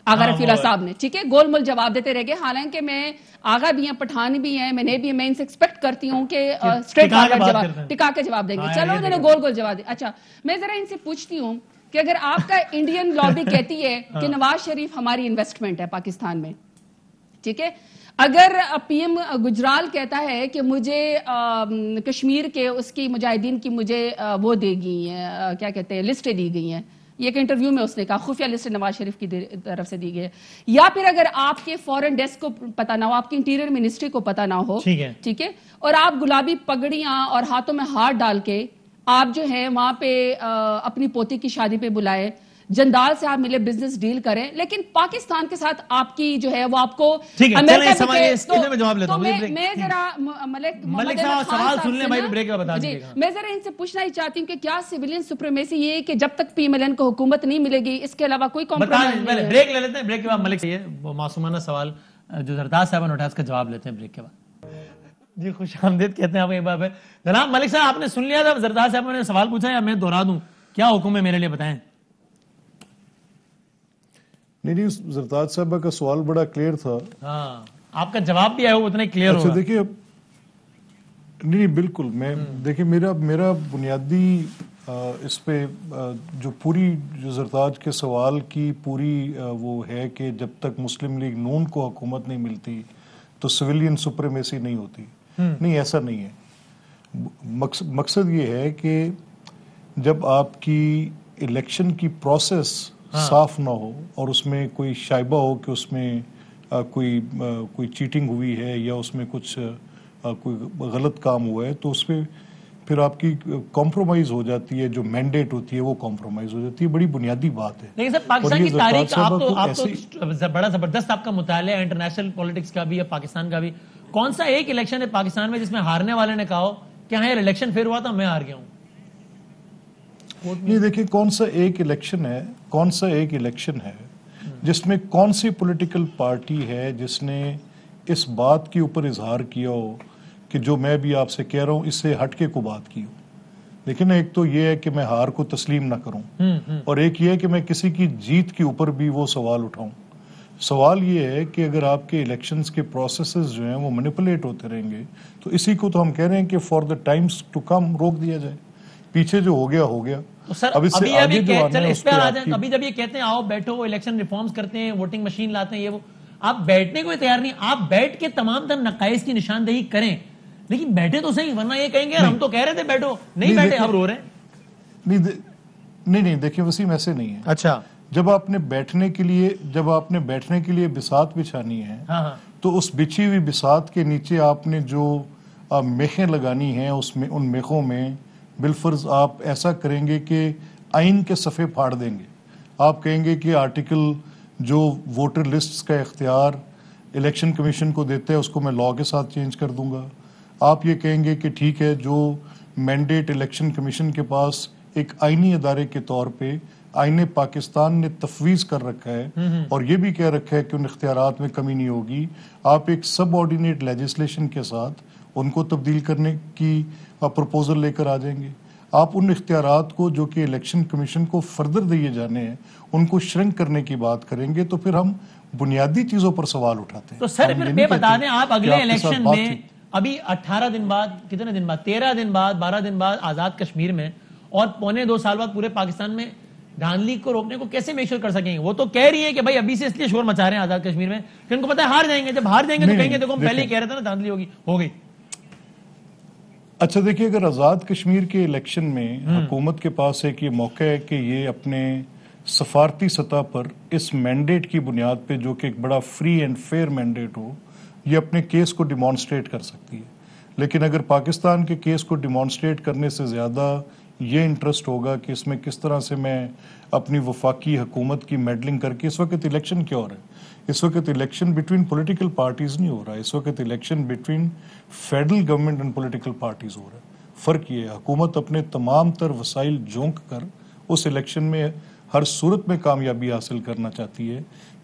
Speaker 2: آغا رفیع اللہ صاحب نے, ٹھیک ہے, گول مول جواب دیتے رہ گئے. حالانکہ میں آغا بھی ہیں, پٹھان بھی ہیں, میں نے بھی, میں ان سے ایکسپیکٹ کرتی ہوں کہ اسٹریٹ فارورڈ جواب ٹکا کے جواب دیں گے. چلو انہوں نے گول جواب دیا. اچھا میں ذرا ان سے پوچھتی ہوں کہ اگر آپ کا انڈین لابی کہتی ہے کہ نواز شریف ہماری انویسٹمنٹ ہے پاکستان میں, ٹھیک ہے, اگر پی ایم گجرال کہتا ہے کہ مجھے کشمیر کے اس کی مجاہدین کی مجھے وہ دے گئی ہیں, کیا کہتے ہیں, لسٹیں دی گئی ہیں, یہ ایک انٹرویو میں اس نے کہا خفیہ لسٹ نواز شریف کی طرف سے دی گئی ہے, یا پھر اگر آپ کے فورن ڈیسک کو پتہ نہ ہو, آپ کی انٹیریئر منسٹری کو پتہ نہ ہو, ٹھیک ہے, اور آپ گلابی پگڑیاں اور ہاتھوں میں ہاتھ ڈال کے آپ جو ہے وہاں پہ اپنی پوتی کی شادی پہ بلائے, جندال سے آپ ملے, بزنس ڈیل کریں, لیکن پاکستان کے ساتھ آپ کی جو ہے وہ آپ کو
Speaker 1: امریکہ
Speaker 2: میں ذرا ان سے پوچھنا ہی چاہتی ہوں کہ کیا سویلین سپریمیسی یہ کہ جب تک پی ایم ایل این کو حکومت نہیں ملے گی اس کے علاوہ کوئی کمپرومائز نہیں ہے؟
Speaker 1: بریک لے لیتے ہیں, بریک کے بعد ملک سے وہ معصومانہ سوال جو زرداد صاحب نے اٹھایا اس کا جواب لیتے ہیں بریک کے بعد. جی خوش آمدید کہتے ہیں آپ ایک بار. جناب ملک صاحب آپ نے سن لیا تھا زرداد صاحب نے سوال پوچھا, یا میں دہرا دوں, کیا حکم ہے میرے لیے بتائیں.
Speaker 3: نہیں زرداد صاحبہ کا سوال بڑا کلیئر تھا.
Speaker 1: ہاں آپ کا جواب بھی ہے وہ اتنا کلیئر ہوگا.
Speaker 3: دیکھیے نہیں بالکل, میں دیکھیں میرا بنیادی اس پہ جو پوری جو زرداد کے سوال کی پوری وہ ہے کہ جب تک مسلم لیگ نون کو حکومت نہیں ملتی تو سویلین سپریمیسی نہیں ہوتی. نہیں ایسا نہیں ہے. مقصد یہ ہے کہ جب آپ کی الیکشن کی پروسیس صاف نہ ہو اور اس میں کوئی شائبہ ہو کہ اس میں کوئی چیٹنگ ہوئی ہے یا اس میں کچھ کوئی غلط کام ہوا ہے, تو اس پہ پھر آپ کی کمپرومائز ہو جاتی ہے, جو مینڈیٹ ہوتی ہے وہ کمپرومائز ہو جاتی ہے. بڑی بنیادی بات ہے.
Speaker 1: لیکن سر پاکستان کی تاریخ آپ تو بڑا زبردست آپ کا مطالعہ ہے انٹرنیشنل پولیٹکس کا بھی یا پاکستان کا بھی. کون سا ایک الیکشن ہے پاکستان میں جس میں ہارنے والے نے کہا ہو کہ ہاں الیکشن پھر ہوا تھا میں ہار گیا ہوں؟
Speaker 3: یہ دیکھیں کون سا ایک الیکشن ہے جس میں کون سی پولیٹیکل پارٹی ہے جس نے اس بات کے اوپر اظہار کیا ہو کہ جو میں بھی آپ سے کہہ رہا ہوں اس سے ہٹ کے کو بات کی ہو. لیکن ایک تو یہ ہے کہ میں ہار کو تسلیم نہ کروں, اور ایک یہ ہے کہ میں کسی کی جیت کے اوپر بھی وہ سوال اٹھاؤں. سوال یہ ہے کہ اگر آپ کے الیکشنز کے پروسیسز جو ہیں وہ مینیپولیٹ ہوتے رہیں گے تو اسی کو تو ہم کہہ رہے ہیں کہ for the times to come روک دیا جائے. پیچھے جو ہو گیا ہو گیا.
Speaker 1: ابھی جب یہ کہتے ہیں آؤ بیٹھو الیکشن ریفارمز کرتے ہیں, ووٹنگ مشین لاتے ہیں, یہ وہ, آپ بیٹھنے کو تیار نہیں. آپ بیٹھ کے تمام تر نقائص کی نشاندہی کریں, لیکن بیٹھے تو صحیح, ورنہ یہ کہیں گے ہم تو کہہ رہے تھے بیٹھو, نہیں بیٹھے, اب رو رہے ہیں.
Speaker 3: نہیں دیکھیں وسیم, ایسے نہیں ہے.
Speaker 1: اچھا,
Speaker 3: جب آپ نے بیٹھنے کے لیے بساط بچھانی ہے تو اس بچھی ہوئی بساط کے نیچے آپ نے جو میخیں لگانی ہیں, اس میں ان میخوں میں بالفرض آپ ایسا کریں گے کہ آئین کے صفحے پھاڑ دیں گے. آپ کہیں گے کہ آرٹیکل جو ووٹر لسٹس کا اختیار الیکشن کمیشن کو دیتے ہیں اس کو میں لاء کے ساتھ چینج کر دوں گا. آپ یہ کہیں گے کہ ٹھیک ہے, جو مینڈیٹ الیکشن کمیشن کے پاس ایک آئینی ادارے کے طور پہ آئین پاکستان نے تفویض کر رکھا ہے اور یہ بھی کہہ رکھا ہے کہ ان اختیارات میں کمی نہیں ہوگی, آپ ایک سب آرڈینیٹ لیجسلیشن کے ساتھ ان کو تبدیل کرنے کی پروپوزل لے کر آ جائیں گے. آپ ان اختیارات کو جو کہ الیکشن کمیشن کو فردر دیے جانے ہیں ان کو شرنک کرنے کی بات کریں گے, تو پھر ہم بنیادی چیزوں پر سوال اٹھاتے ہیں.
Speaker 1: تو سر پھر یہ بتا دیں, آپ اگلے الیکشن میں ابھی 18 دن بعد, کتنے دن بعد, 13 دن بعد, 12 دن بعد آزاد کشمیر میں, اور 1.25 سال بعد پورے پاکستان میں دھاندلی کو روکنے کو کیسے میک شور کر سکیں گے؟ وہ تو کہہ رہی ہے کہ بھائی ابھی سے اس لیے شور مچا رہے ہیں آزاد کشمیر میں کہ ان کو پتہ ہے ہار جائیں گے, جب ہار جائیں گے تو کہیں گے دیکھو ہم پہلے ہی کہہ رہے تھے نا دھاندلی ہوگی, ہو گئی.
Speaker 3: اچھا دیکھیے, اگر آزاد کشمیر کے الیکشن میں حکومت کے پاس ایک یہ موقع ہے کہ یہ اپنے سفارتی سطح پر اس مینڈیٹ کی بنیاد پہ, جو کہ ایک بڑا فری اینڈ فیئر مینڈیٹ ہو, یہ اپنے کیس کو ڈیمانسٹریٹ کر سکتی ہے. لیکن اگر پاکستان کے کیس کو ڈیمانسٹریٹ کرنے سے زیادہ یہ انٹرسٹ ہوگا کہ اس میں کس طرح سے میں اپنی وفاقی حکومت کی میڈلنگ کر کے, اس وقت الیکشن کیا ہو رہا ہے, اس وقت الیکشن بٹوین پولیٹیکل پارٹیز نہیں ہو رہا, اس وقت election between federal government and political parties ہو رہا ہے. فرق یہ ہے, حکومت اپنے تمام تر وسائل جھونک کر اس الیکشن میں ہر صورت میں کامیابی حاصل کرنا چاہتی ہے.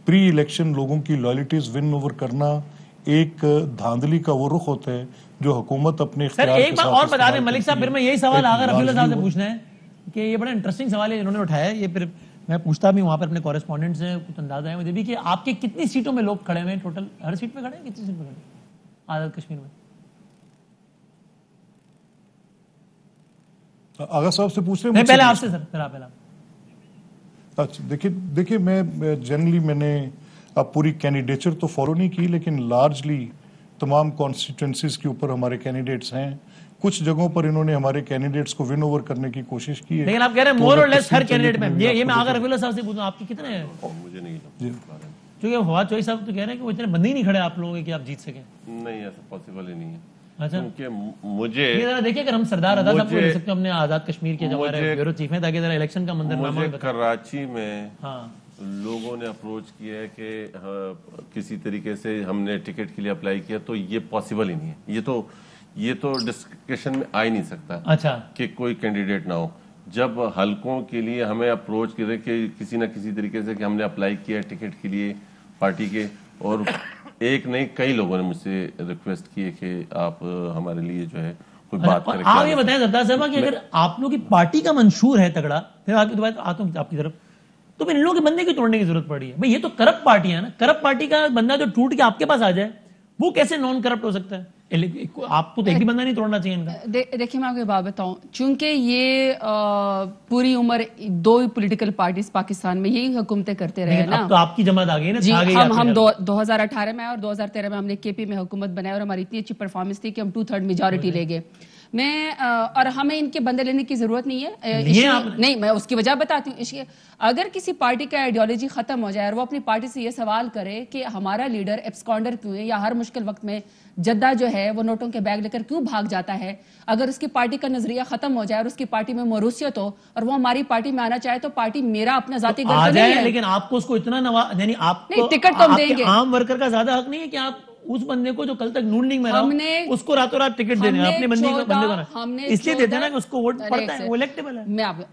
Speaker 3: پری الیکشن لوگوں کی لائلٹیز ون اوور کرنا ایک دھاندلی کا وہ رخ ہوتا ہے جو حکومت اپنے اختیار کے ساتھ.
Speaker 1: اور بتا دیں ملک صاحب, پھر میں یہی سوال آغا رفیع اللہ صاحب سے پوچھنا ہے کہ یہ بڑا انٹرسٹنگ سوال ہے انہوں نے اٹھایا ہے, یہ پھر میں پوچھتا بھی وہاں پر اپنے کورسپونڈنٹ سے, کچھ اندازہ ہے مجھے بھی کہ آپ کے کتنی سیٹوں میں لوگ کھڑے ہوئے ہیں, ٹوٹل ہر سیٹ پہ کھڑے ہیں, کتنی سیٹ پہ کھڑے ہیں آزاد کشمیر میں؟
Speaker 3: آغا صاحب سے پوچھ رہے ہیں,
Speaker 1: پہلے آپ سے سر, پھر آپ.
Speaker 3: اچھا دیکھیے میں جنرلی میں نے اب پوری کینڈیڈیچر تو فالو نہیں کی, لیکن لارجلی تمام کانسٹیٹوئنسیز کے اوپر ہمارے کینڈیڈیٹس ہیں. کچھ جگہوں پر انہوں نے ہمارے کینڈیڈیٹس کو ون اوور کرنے کی کوشش کی ہے,
Speaker 1: لیکن آپ کہہ رہے ہیں مور اور لیس ہر کینڈیڈیٹ میں. یہ میں آغا رفیع اللہ صاحب سے پوچھوں, آپ کی کتنے ہیں؟
Speaker 4: مجھے نہیں
Speaker 1: چونکہ ہوا چوئی صاحب تو کہہ رہے ہیں کہ وہ اتنے بندے ہی نہیں کھڑے آپ لوگوں کے کہ آپ جیت سکیں.
Speaker 4: نہیں, ایسا پاسبل ہی نہیں ہے.
Speaker 1: اچھا,
Speaker 4: کیونکہ مجھے
Speaker 1: دیکھیں اگر ہم سردار رضا صاحب کو لے سکتے ہیں اپنے آزاد کشمیر کے جو ہمارے بیورو چیف ہیں, تاکہ ذرا الیکشن کا منظرنامہ
Speaker 4: کراچی میں لوگوں نے اپروچ کیا ہے کہ کسی طریقے سے ہم نے ٹکٹ کے لیے اپلائی کیا, تو یہ پاسبل ہی نہیں ہے. یہ تو ڈسکشن میں آ ہی نہیں سکتا.
Speaker 1: اچھا, کہ
Speaker 4: کوئی کینڈیڈیٹ نہ ہو. جب حلقوں کے لیے ہمیں اپروچ کیا کہ کسی نہ کسی طریقے سے کہ ہم نے اپلائی کیا ٹکٹ کے لیے پارٹی کے, اور ایک نہیں کئی لوگوں نے مجھ سے ریکویسٹ کی ہے کہ آپ ہمارے لیے جو ہے کوئی بات کریں.
Speaker 1: آپ یہ بتائیں زردار صاحبہ کہ اگر آپ لوگ کی پارٹی کا منشور ہے تگڑا, پھر آپ کی دوبارہ آتا ہوں آپ کی طرف, تو پھر ان لوگوں کے بندے کی توڑنے کی ضرورت پڑی ہے. بھئی یہ تو کرپٹ پارٹی ہے نا, کرپٹ پارٹی کا بندہ جو ٹوٹ کے آپ کے پاس آ جائے وہ کیسے نان کرپٹ ہو سکتا ہے؟ آپ کو تو ایک بھی بندہ نہیں توڑنا چاہیے ان کا.
Speaker 2: دیکھیں میں آپ کو بات بتاؤں, چونکہ یہ پوری عمر دو ہی پولیٹیکل پارٹیز پاکستان میں یہی حکومتیں کرتے رہے نا.
Speaker 1: اب تو آپ کی جماعت آ گئی نا.
Speaker 2: جی, ہم 2018 میں اور 2013 میں ہم نے کے پی میں حکومت بنائی, اور ہماری اتنی اچھی پرفارمنس تھی کہ ہم 2/3 میجورٹی لے گئے. اور ہمیں ان کے بندے لینے کی ضرورت نہیں ہے. نہیں, میں اس کی وجہ بتاتی ہوں. اگر کسی پارٹی کا آئیڈیالوجی ختم ہو جائے اور وہ اپنی پارٹی سے یہ سوال کرے کہ ہمارا لیڈر ایبسکانڈر کیوں ہے, یا ہر مشکل وقت میں جدہ جو ہے وہ نوٹوں کے بیگ لے کر کیوں بھاگ جاتا ہے, اگر اس کی پارٹی کا نظریہ ختم ہو جائے اور اس کی پارٹی میں موروثیت ہو اور وہ ہماری پارٹی میں آنا چاہے, تو پارٹی میرا اپنا ذاتی گھر تو نہیں ہے.
Speaker 1: لیکن آپ کو اس کو اتنا یعنی آپ
Speaker 2: ٹکٹ تو ہم دیں گے.
Speaker 1: عام ورکر کا زیادہ حق نہیں ہے کہ آپ اس بندے کو جو کل تک نون لیگ میں رہا اس کو راتوں رات ٹکٹ دینے اپنے بندے کو اس لیے دیتے نا کہ اس کو ووٹ پڑتا ہے, وہ الیکٹیبل ہے.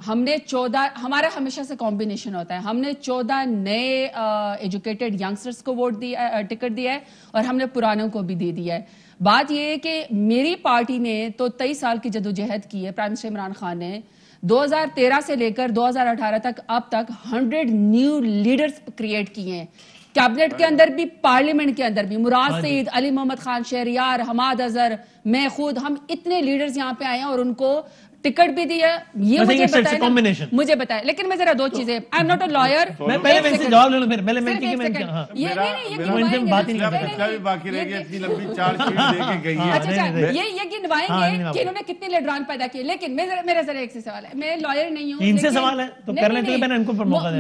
Speaker 2: ہم نے 14 ہمارا ہمیشہ سے کمبینیشن ہوتا ہے, ہم نے 14 نئے ایجوکیٹڈ ینگسٹرز کو ووٹ دیا, ٹکٹ دیا ہے, اور ہم نے پرانوں کو بھی دے دیا ہے. بات یہ ہے کہ میری پارٹی نے تو 23 سال کی جدوجہد کی ہے, پرائم منسٹر عمران خان نے 2013 سے لے کر 2018 تک اب تک 100 نیو لیڈرز کریٹ کیے ہیں, کیبنٹ کے اندر بھی, پارلیمنٹ کے اندر بھی. مراد سعید, علی محمد خان شہریار, حماد اظہر, میں خود, ہم اتنے لیڈرز یہاں پہ آئے ہیں اور ان کو ٹکٹ بھی دیا. یہ مجھے بتائے, لیکن میں ذرا دو چیزیں, I am not a lawyer.
Speaker 1: میں پہلے میں سے جواب لے لوں, پہلے میں
Speaker 2: یہ گنوائیں گے کہ انہوں نے کتنے لیڈران پیدا کیے. لیکن میرا ذرا ایک سے سوال ہے, میں لائر نہیں ہوں.
Speaker 1: ان سے سوال ہے تو کر لیں, تو میں نے ان کو موقع دیا.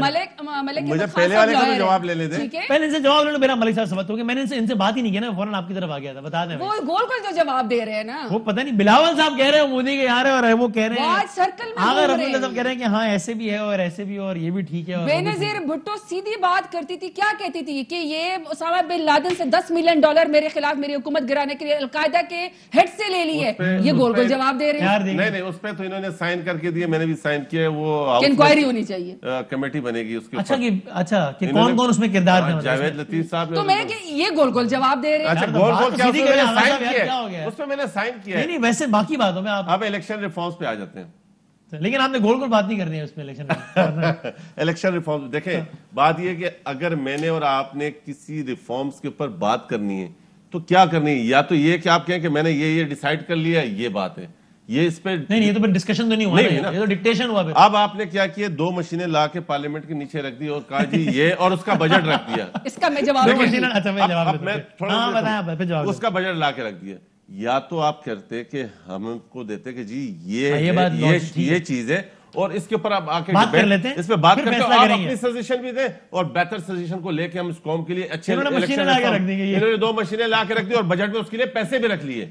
Speaker 2: مجھے پہلے والے کا جواب
Speaker 4: لے لیتے,
Speaker 1: پہلے ان سے جواب لے لو. میرا ملک صاحب سمجھ ہو کہ میں نے ان سے بات ہی نہیں کیا نا, فوراً آپ کی طرف آ گیا تھا. بتا دیں,
Speaker 2: وہ گول گول جو جواب دے رہے ہیں نا,
Speaker 1: وہ پتہ نہیں بلاول صاحب کہہ رہے ہیں مودی کے یار ہے, اور وہ کہہ رہے ہیں
Speaker 2: سرکل میں
Speaker 1: آغا رسول اللہ صاحب کہہ رہے ہیں کہ ہاں ایسے بھی ہے اور ایسے بھی, اور یہ بھی ٹھیک ہے.
Speaker 2: بینظیر بھٹو سیدھی بات کرتی تھی, کیا کہتی تھی کہ یہ اسامہ بن لادن سے $10 ملین میرے خلاف میری حکومت گرانے کے لیے القاعدہ کے ہیڈ سے لے لی ہے. یہ گول گول جواب دے رہے ہیں.
Speaker 4: نہیں اس پہ تو انہوں نے سائن کر کے دیے, میں نے بھی سائن کیا, وہ
Speaker 2: انکوائری ہونی چاہیے,
Speaker 4: کمیٹی بنے گی اس کے.
Speaker 1: اچھا کہ کون کون اس میں کردار تھے,
Speaker 4: جاوید لطیف صاحب.
Speaker 2: تو میں کہ یہ گول گول جواب دے رہے ہیں.
Speaker 4: اچھا گول گول کیا, اس میں میں نے سائن کیا.
Speaker 1: نہیں ویسے باقی باتوں میں
Speaker 4: آپ الیکشن ریفارمز پہ آ جاتے ہیں,
Speaker 1: لیکن آپ نے گول گول بات نہیں کرنی ہے اس میں
Speaker 4: الیکشن ریفارمز. دیکھیں بات یہ کہ اگر میں نے اور آپ نے کسی ریفارمز کے اوپر بات کرنی ہے تو کیا کرنی ہے, یا تو یہ کہ آپ کہیں کہ میں نے یہ ڈیسائیڈ کر لیا ہے, یہ بات ہے, یہ اس پہ
Speaker 1: نہیں, یہ تو پھر ڈسکشن تو نہیں ہوا, یہ تو ڈکٹیشن ہوا.
Speaker 4: اب آپ نے کیا کیا, 2 مشینیں لا کے پارلیمنٹ کے نیچے رکھ دی اور کہا جی یہ, اور اس کا بجٹ رکھ دیا.
Speaker 2: اس کا میں جواب
Speaker 4: اس کا بجٹ لا کے رکھ دیا. یا تو آپ کرتے کہ ہم کو دیتے کہ جی یہ چیز ہے, اور اس کے اوپر آپ آ کے اس پہ بات کرتے ہیں, آپ اپنی سجیشن بھی دیں, اور بہتر سجیشن کو لے کے ہم اس قوم کے لیے اچھے الیکشن. انہوں نے 2 مشینیں لا کے رکھ دی اور بجٹ میں اس کے لیے پیسے بھی رکھ لیے,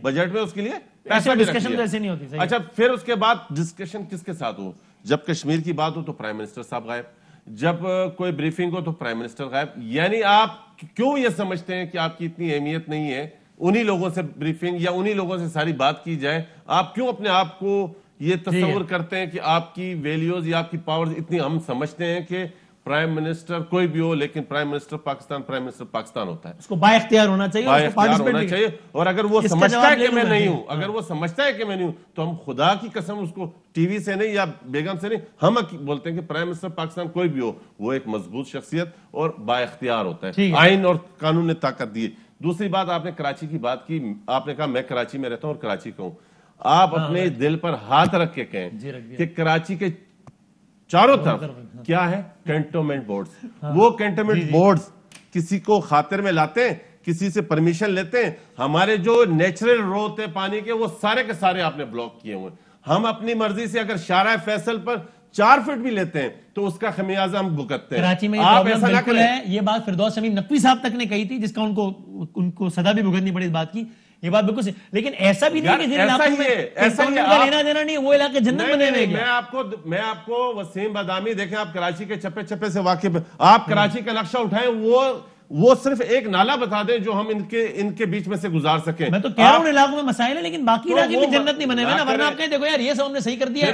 Speaker 4: بجٹ میں اس کے لیے پیسے بھی رکھ لیے. اچھا پھر اس کے بعد ڈسکشن کس کے ساتھ ہو, جب کشمیر کی بات ہو تو پرائم منسٹر صاحب غائب, جب کوئی بریفنگ ہو تو پرائم منسٹر غائب. یعنی آپ کیوں یہ سمجھتے ہیں کہ آپ کی اتنی اہمیت نہیں ہے انہی لوگوں سے بریفنگ یا انہی لوگوں سے ساری بات کی جائے؟ آپ کیوں اپنے آپ کو یہ تصور کرتے ہیں کہ آپ کی ویلیوز یا آپ کی پاورز اتنی, ہم سمجھتے ہیں کہ پرائم منسٹر کوئی بھی ہو لیکن پرائم منسٹر پاکستان ہوتا ہے,
Speaker 1: اس کو با اختیار ہونا چاہیے,
Speaker 4: اور اگر وہ سمجھتا ہے کہ میں نہیں ہوں, اگر وہ سمجھتا ہے کہ میں نہیں ہوں, تو ہم خدا کی قسم اس کو ٹی وی سے نہیں یا بیگم سے نہیں, ہم بولتے ہیں کہ پرائم منسٹر پاکستان کوئی بھی ہو وہ ایک مضبوط شخصیت اور با اختیار ہوتا ہے, آئین اور قانون نے طاقت دی. دوسری بات, آپ نے کراچی کی بات کی, آپ نے کہا میں کراچی میں رہتا ہوں اور کراچی کا ہوں. آپ اپنے دل پر ہاتھ رکھ کے کہیں کہ کراچی کے چاروں طرف کیا ہے, کینٹونمنٹ بورڈز. وہ کینٹونمنٹ بورڈز کسی کو خاطر میں لاتے ہیں, کسی سے پرمیشن لیتے ہیں. ہمارے جو نیچرل رو ہوتے پانی کے وہ سارے کے سارے آپ نے بلاک کیے ہوئے. ہم اپنی مرضی سے اگر شارع فیصل پر 4 فٹ بھی لیتے ہیں تو اس کا خمیازہ ہم بھگتتے ہیں.
Speaker 1: کراچی میں آپ ایسا نہ کریں. یہ بات فردوس شمیم نقوی صاحب تک نے کہی تھی, جس کا ان کو سزا بھی بھگتنی پڑی اس بات کی. یہ بات بالکل صحیح, لیکن ایسا بھی نہیں کہ جن علاقوں میں کینٹونمنٹ کا لینا دینا نہیں, وہ علاقے جنت بنے ہوئے ہیں.
Speaker 4: میں آپ کو وسیم بادامی, دیکھیں آپ کراچی کے چپے چپے سے واقف, آپ کراچی کا نقشہ اٹھائیں, وہ صرف ایک نالا بتا دیں جو ہم ان کے بیچ میں سے گزار سکیں.
Speaker 1: میں تو کہہ رہا ہوں ان علاقوں میں مسائل ہیں, لیکن باقی علاقے بھی جنت نہیں بنے ہوئے نا, ورنہ آپ کہیں دیکھو یار یہ سب ہم نے صحیح کر دیا ہے,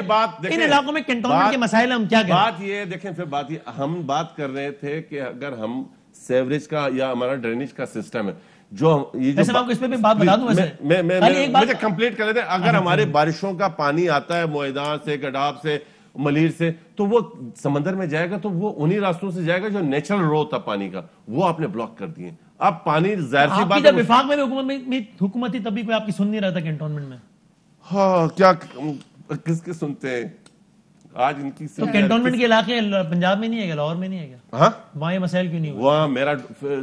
Speaker 1: ان علاقوں میں کینٹونمنٹ کے مسائل ہم کیا کریں.
Speaker 4: بات یہ دیکھیں, پھر بات یہ ہم بات کر رہے تھے کہ اگر ہم سیوریج کا یا ہمارا ڈرینیج کا سسٹم ہے جو
Speaker 1: ویسے میں آپ کو اس پہ بھی بات بتا دوں,
Speaker 4: مجھے کمپلیٹ کر لیتے ہیں. اگر ہمارے بارشوں کا پانی آتا ہے مویدان سے, گڈاب سے, ملیر سے, تو وہ سمندر میں جائے گا, تو وہ انہی راستوں سے جائے گا جو نیچرل رو تھا پانی کا, وہ آپ نے بلاک کر دیے. اب پانی ظاہر سی بات ہے,
Speaker 1: وفاق میں حکومت تھی تب بھی کوئی آپ کی سن نہیں رہا تھا کینٹونمنٹ میں.
Speaker 4: ہاں کیا کس کے سنتے ہیں آج ان کی.
Speaker 1: تو کینٹونمنٹ کے علاقے پنجاب میں نہیں ہے کیا, لاہور میں نہیں ہے کیا,
Speaker 4: ہاں
Speaker 1: وہاں یہ مسائل کیوں نہیں ہوئے؟
Speaker 4: وہاں میرا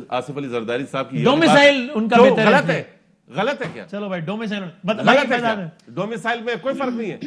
Speaker 4: آصف علی زرداری صاحب کی
Speaker 1: ڈومیسائل ان کا بہتر
Speaker 4: غلط ہے. غلط ہے کیا؟
Speaker 1: چلو بھائی ڈومیسائل
Speaker 4: ڈومیسائل میں کوئی فرق نہیں ہے.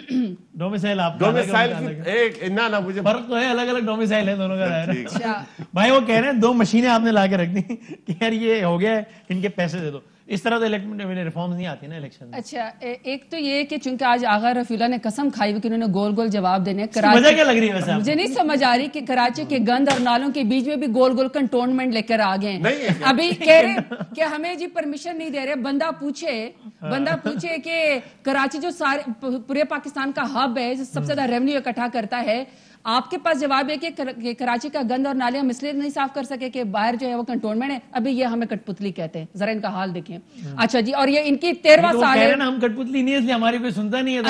Speaker 1: ڈومیسائل آپ
Speaker 4: ڈومیسائل ایک نہ مجھے
Speaker 1: فرق تو ہے, الگ الگ ڈومیسائل ہے دونوں کا. بھائی وہ کہہ رہے ہیں 2 مشینیں آپ نے لا کے رکھ دی کہ یار یہ ہو گیا ہے, ان کے پیسے دے دو. اس طرح تو ریفارمز نہیں آتی نا الیکشن میں.
Speaker 2: اچھا ایک تو یہ کہ چونکہ آج آغا رفیع اللہ نے قسم کھائی ہوئی کہ انہوں نے گول گول جواب دینے.
Speaker 1: وجہ کیا لگ رہی ہے ویسے؟
Speaker 2: مجھے نہیں سمجھ آ رہی کہ کراچی کے گند اور نالوں کے بیچ میں بھی گول گول کنٹونمنٹ لے کر آ گئے ہیں. ابھی کہہ رہے کہ ہمیں جی پرمیشن نہیں دے رہے. بندہ پوچھے کہ کراچی جو سارے پورے پاکستان کا ہب ہے، سب سے زیادہ ریونیو اکٹھا کرتا ہے، آپ کے پاس جواب ہے کہ کراچی کا گند اور نالے ہم اس لیے نہیں صاف کر سکے کہ باہر جو ہے وہ کنٹونمنٹ ہے. ابھی یہ ہمیں کٹ پتلی کہتے ہیں، ذرا ان کا حال دیکھیں. اچھا جی، اور یہ ان کی 13واں سال ہے.
Speaker 1: ہم کٹ پتلی نہیں ہے، اس لیے ہماری کوئی سنتا نہیں ہے.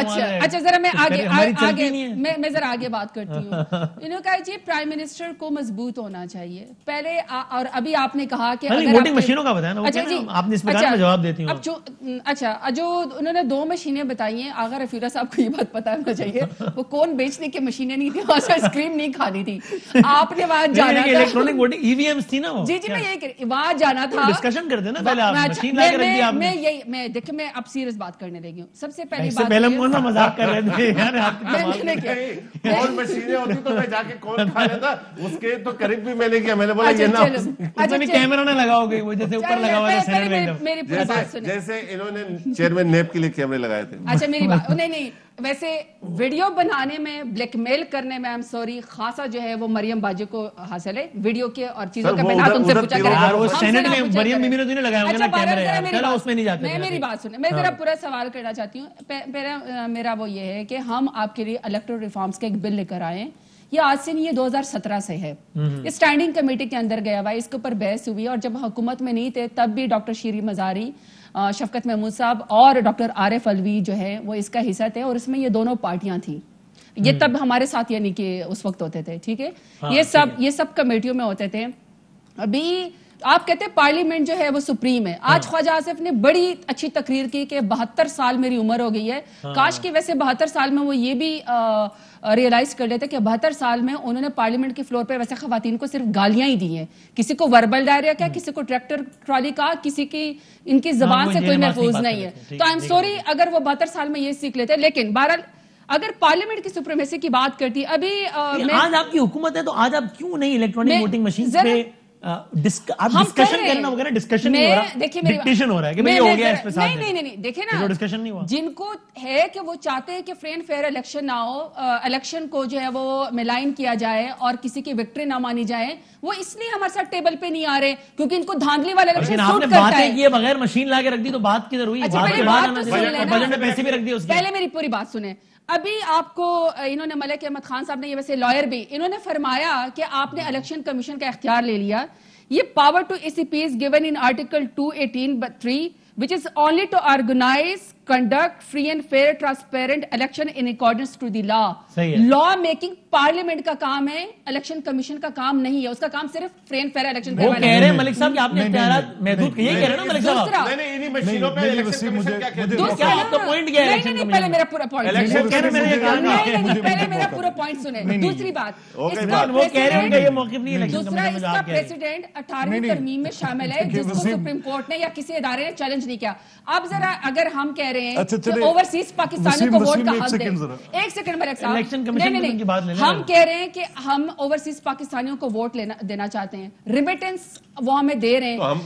Speaker 2: اچھا ذرا میں میں ذرا آگے بات کرتی ہوں. انہوں نے کہا جی پرائم منسٹر کو مضبوط ہونا چاہیے پہلے. اور ابھی آپ نے کہا کہ
Speaker 1: ووٹنگ مشینوں کا بتایا نا، آپ نے اس پر میں جواب دیتی ہوں.
Speaker 2: اچھا جو انہوں نے 2 مشینیں بتائی ہیں، آغا رفیع اللہ صاحب کو یہ بات پتا ہونا چاہیے وہ کون بیچنے کی مشینیں نہیں تھی، آئس کریم نہیں کھانی تھی. آپ نے وہاں جانا تھا،
Speaker 1: الیکٹرانک ووٹنگ ای وی ایمز تھی نا وہ.
Speaker 2: جی میں یہی کہہ وہاں جانا تھا.
Speaker 1: ڈسکشن کرتے نا پہلے، آپ مشین لا کے رکھ دی آپ نے.
Speaker 2: دیکھیں میں اب سیریس بات کرنے لگی ہوں. سب سے پہلی
Speaker 1: بات، اس سے پہلے ہم کون سا مذاق کر رہے تھے یار؟
Speaker 4: کون مشینیں ہوتی تو میں جا کے کون کھا لیتا. اس کے تو قریب بھی میں نے کیا، میں نے بولا یہ نا
Speaker 1: اس میں کیمرہ نہ لگاؤ گے، وہ جیسے اوپر لگا ہوا تھا سینٹ میں،
Speaker 2: میری پوری بات سنیں.
Speaker 4: جیسے انہوں نے چیئرمین نیب کے لیے کیمرے لگائے تھے.
Speaker 2: اچھا میری بات نہیں ویسے ویڈیو بنانے میں، بلیک میل کرنے میں I'm sorry خاصا جو ہے وہ مریم باجی کو حاصل ہے. ویڈیو کے اور چیزوں کا پہنا تم سے پوچھا کریں.
Speaker 1: وہ سینٹ میں مریم بیوی نے تو نہیں لگایا ہوگا نا کیمرے، چلو اس میں نہیں جاتے.
Speaker 2: میں میری بات سنیں، میں ذرا پورا سوال کرنا چاہتی ہوں. میرا وہ یہ ہے کہ ہم آپ کے لیے الیکٹرل ریفارمز کا ایک بل لے کر آئے ہیں. یہ آج سے نہیں، یہ 2017 سے ہے. یہ اسٹینڈنگ کمیٹی کے اندر گیا ہوا ہے، اس کے اوپر بحث ہوئی. اور جب حکومت میں نہیں تھے تب بھی ڈاکٹر شیری مزاری، شفقت محمود صاحب اور ڈاکٹر عارف الوی جو ہے وہ اس کا حصہ تھے. اور اس میں یہ دونوں پارٹیاں تھیں. یہ تب ہمارے ساتھ یعنی کہ اس وقت ہوتے تھے. ٹھیک ہے، یہ سب کمیٹیوں میں ہوتے تھے. ابھی آپ کہتے ہیں پارلیمنٹ جو ہے وہ سپریم ہے. آج خواجہ آصف نے بڑی اچھی تقریر کی کہ 72 سال میری عمر ہو گئی ہے. کاش کہ ویسے 72 سال میں وہ یہ بھی ریئلائز کر لیتے کہ 72 سال میں انہوں نے پارلیمنٹ کے فلور پہ ویسے خواتین کو صرف گالیاں ہی دی ہیں. کسی کو وربل ڈائریا کیا، کسی کو ٹریکٹر ٹرالی کہا، کسی کی ان کی زبان سے کوئی محفوظ نہیں ہے. تو آئی ایم سوری اگر وہ 72 سال میں یہ سیکھ لیتے. لیکن بہرحال اگر پارلیمنٹ کی سپریمیسی کی بات کرتی ابھی
Speaker 1: آج آپ کی حکومت ہے تو آج آپ کیوں نہیں الیکٹرانک ووٹنگ مشین پہ ڈسکشن کرنا ہوگا نا؟ ڈسکشن نہیں ہو رہا، ڈکٹیشن ہو رہا ہے کہ یہ ہو گیا اس پہ ساتھ.
Speaker 2: نہیں دیکھیں نا،
Speaker 1: ڈسکشن نہیں ہوا.
Speaker 2: جن کو ہے کہ وہ چاہتے ہیں کہ فرین فیئر الیکشن نہ ہو، الیکشن کو جو ہے وہ ملائن کیا جائے اور کسی کی وکٹری نہ مانی جائے، وہ اس لیے ہمارے ساتھ ٹیبل پہ نہیں آ رہے کیونکہ ان کو دھاندلی والے الیکشن سوٹ کرتا ہے.
Speaker 1: آپ نے باتیں کی بغیر مشین لا کے رکھ دی تو بات کدھر ہوئی؟ بات کے بعد بجٹ میں پیسے بھی رکھ دیے.
Speaker 2: پہلے میری پوری بات سنیں. ابھی آپ کو انہوں نے ملک احمد خان صاحب نے، یہ ویسے لائر بھی، انہوں نے فرمایا کہ آپ نے الیکشن کمیشن کا اختیار لے لیا. یہ power to ECP is given in Article 218(3) which is only to organize, conduct free and fair, transparent election in accordance to the law. Law making parliament کا کام ہے، الیکشن کمیشن کا کام نہیں ہے. اس کا کام صرف فرین فیئر الیکشن
Speaker 1: وہ کہہ رہے ہیں ملک صاحب کہ آپ نے اختیارات محدود کیے. یہی کہہ رہے ہیں نا ملک صاحب؟
Speaker 4: نہیں انہی مشینوں پہ الیکشن کمیشن کیا کہتے ہیں؟
Speaker 1: کیا آپ کا پوائنٹ کیا ہے الیکشن کمیشن؟
Speaker 2: پہلے میرا پورا پوائنٹ پہلے میرا پورا پوائنٹ سنیں. دوسری بات،
Speaker 1: وہ کہہ رہے ہیں کہ یہ موقف نہیں الیکشن
Speaker 2: دوسرا
Speaker 1: کمیشن
Speaker 2: اس
Speaker 1: میں.
Speaker 2: کا پریسیڈنٹ 18ویں ترمیم میں شامل ہے جس کو سپریم کورٹ نے یا کسی ادارے نے چیلنج نہیں کیا. اب ذرا اگر ہم کہہ رہے ہیں کہ اوورسیز پاکستانیوں کو ووٹ کا حق دیں. ایک سیکنڈ ملک صاحب،
Speaker 1: الیکشن کمیشن کی بات لے لیں.
Speaker 2: ہم کہہ رہے ہیں کہ ہم اوورسیز پاکستانیوں کو ووٹ دینا چاہتے ہیں، ریمیٹنس وہ ہمیں دے رہے ہیں.
Speaker 4: ہم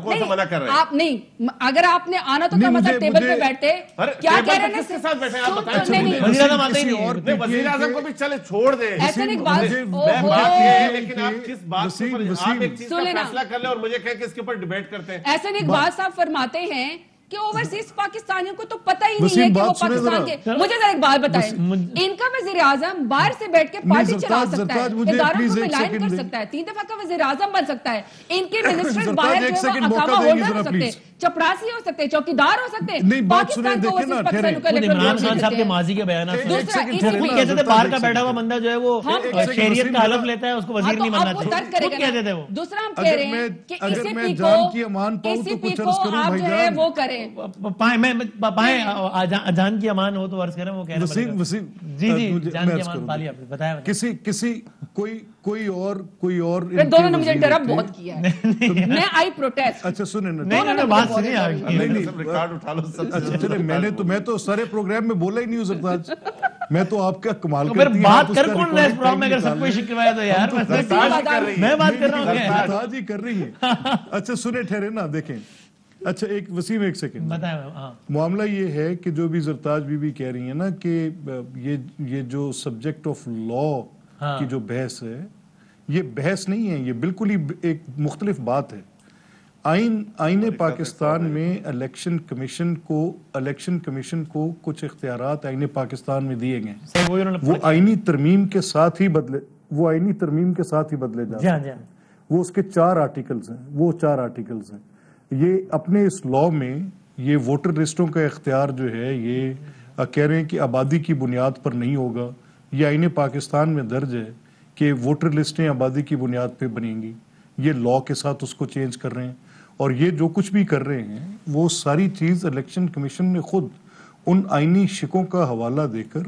Speaker 4: کو تو منع کر رہے ہیں.
Speaker 2: آپ نہیں، اگر آپ نے آنا تو کیا مطلب ٹیبل پہ بیٹھتے؟ کیا کہہ رہے ہیں؟
Speaker 4: کس کے ساتھ بیٹھے ہیں آپ بتائیں.
Speaker 1: وزیر اعظم آتے ہی نہیں.
Speaker 4: وزیر اعظم کو بھی چلے چھوڑ دیں.
Speaker 2: ایسے نہیں بات،
Speaker 4: لیکن آپ کس بات پر آپ ایک چیز کا فیصلہ کر لیں اور مجھے کہیں کہ اس کے اوپر ڈیبیٹ کرتے ہیں.
Speaker 2: ایسے نہیں بات صاحب فرماتے ہیں کہ اوورسیز پاکستانیوں کو تو پتہ ہی نہیں ہے کہ وہ پاکستان کے. مجھے ذرا ایک بات بتائیں، ان کا وزیر اعظم باہر سے بیٹھ کے پارٹی چلا سکتا ہے، اداروں کو ملائن کر سکتا ہے، 3 دفعہ کا وزیر اعظم بن سکتا ہے. ان کے منسٹر باہر جو ہے وہ اقامہ ہولڈر ہو سکتے ہیں، چپڑاسی ہو سکتے ہیں، چوکیدار ہو سکتے ہیں. پاکستان کو اوورسیز پاکستانیوں کا
Speaker 1: عمران خان صاحب کے ماضی کے بیانات کہتے تھے باہر کا بیٹھا ہوا بندہ جو ہے وہ شہریت کا حلف لیتا ہے، اس کو وزیر نہیں بننا چاہیے. کہتے تھے وہ.
Speaker 2: دوسرا ہم کہہ رہے ہیں کہ ECP کو آپ جو ہے وہ کریں.
Speaker 1: پائیں اذان کی امان ہو تو عرض کریں. وہ کہہ رہے ہیں جی جان کی امان پالی. آپ بتایا
Speaker 3: کسی کوئی اور
Speaker 2: دونوں نے مجھے انٹرپٹ بہت کیا ہے. میں آئی پروٹیسٹ.
Speaker 3: اچھا سنیں
Speaker 1: نہیں بات سنیں
Speaker 4: ریکارڈ اٹھا لو.
Speaker 3: چلے میں تو سارے پروگرام میں بولا ہی نہیں ہو سکتا. میں تو آپ کا کمال
Speaker 1: پھر بات کر کون رہا ہے اس پروگرام میں اگر سب کوئی شکوایت ہو یار؟ میں بات کر رہا ہوں.
Speaker 3: جی کر رہی ہے. اچھا سنیں ٹھہرے نا. دیکھیں اچھا ایک وسیم ایک سیکنڈ
Speaker 1: بتائیں.
Speaker 3: معاملہ یہ ہے کہ جو بھی زرتاج بی بی کہہ رہی ہیں نا کہ یہ جو سبجیکٹ آف لا کی جو بحث ہے یہ بحث نہیں ہے, یہ بالکل ہی ایک مختلف بات ہے. آئین پاکستان میں الیکشن کمیشن کو کچھ اختیارات آئین پاکستان میں دیے گئے, وہ آئینی ترمیم کے ساتھ ہی بدلے جاتے ہیں. وہ اس کے 4 آرٹیکلز ہیں. یہ اپنے اس لا میں یہ ووٹر لسٹوں کا اختیار جو ہے یہ کہہ رہے ہیں کہ آبادی کی بنیاد پر نہیں ہوگا. یہ آئین پاکستان میں درج ہے کہ ووٹر لسٹیں آبادی کی بنیاد پہ بنیں گی. یہ لا کے ساتھ اس کو چینج کر رہے ہیں, اور یہ جو کچھ بھی کر رہے ہیں وہ ساری چیز الیکشن کمیشن نے خود ان آئینی شکوں کا حوالہ دے کر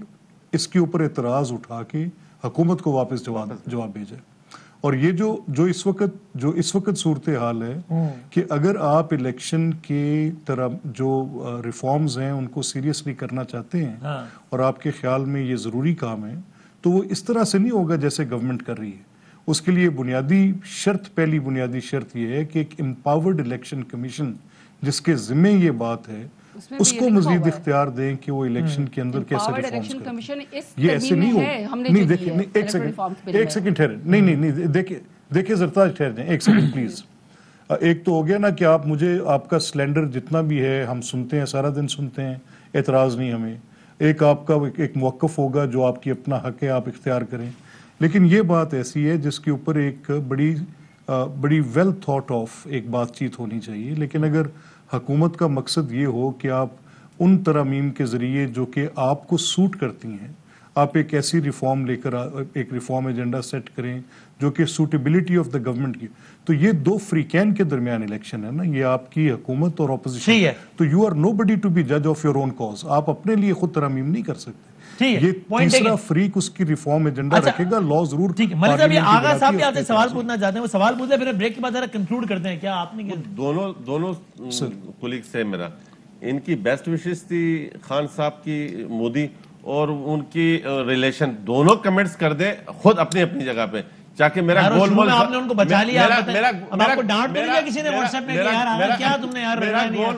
Speaker 3: اس کے اوپر اعتراض اٹھا کے حکومت کو واپس جواب بھیجا. اور یہ جو اس وقت صورتحال ہے کہ اگر آپ الیکشن کے طرح جو ریفارمز ہیں ان کو سیریسلی کرنا چاہتے ہیں اور آپ کے خیال میں یہ ضروری کام ہے تو وہ اس طرح سے نہیں ہوگا جیسے گورنمنٹ کر رہی ہے. اس کے لیے پہلی بنیادی شرط یہ ہے کہ ایک امپاورڈ الیکشن کمیشن جس کے ذمہ یہ بات ہے اس کو مزید اختیار دیں کہ وہ الیکشن کے اندر کیسے ریفارمز کریں. یہ ایسے نہیں ہوگا. نہیں دیکھیں, ایک سیکنڈ ٹھہرے, نہیں دیکھیں زرتاج ٹھہر جائیں ایک سیکنڈ پلیز. ایک تو ہو گیا نا کہ آپ کا سلینڈر جتنا بھی ہے ہم سنتے ہیں, سارا دن سنتے ہیں, اعتراض نہیں ہمیں. ایک آپ کا ایک موقف ہوگا جو آپ کی اپنا حق ہے, آپ اختیار کریں. لیکن یہ بات ایسی ہے جس کے اوپر ایک بڑی ویل تھاٹ آف ایک بات چیت ہونی چاہیے. لیکن اگر حکومت کا مقصد یہ ہو کہ آپ ان ترامیم کے ذریعے جو کہ آپ کو سوٹ کرتی ہیں آپ ایک ایسی ریفارم لے کر ایک ریفارم ایجنڈا سیٹ کریں جو کہ سوٹیبلٹی آف دا گورنمنٹ کی, تو یہ 2 فریقین کے درمیان الیکشن ہے نا, یہ آپ کی حکومت اور اپوزیشن ہے. تو you are nobody to be جج آف یور اون کاز. آپ اپنے لیے خود ترامیم نہیں کر سکتے. یہ تیسرا فریق اس کی ریفارم ایجنڈا رکھے گا, لا ضرور.
Speaker 1: ملک صاحب آغا صاحب بھی آپ سے سوال پوچھنا چاہتے ہیں, وہ سوال پوچھتے ہیں پھر بریک کے بعد ذرا کنکلوڈ کرتے ہیں. کیا آپ نے
Speaker 4: دونوں کولیگ سے میرا ان کی بیسٹ وشز تھی خان صاحب کی مودی اور ان کی ریلیشن دونوں کمنٹس کر دے خود اپنی اپنی جگہ پہ, چاہے میرا گول
Speaker 1: آپ نے ان کو بچا لیا. اب آپ کو ڈانٹ تو نہیں کسی نے واٹس ایپ پہ کہ یار کیا تم نے یار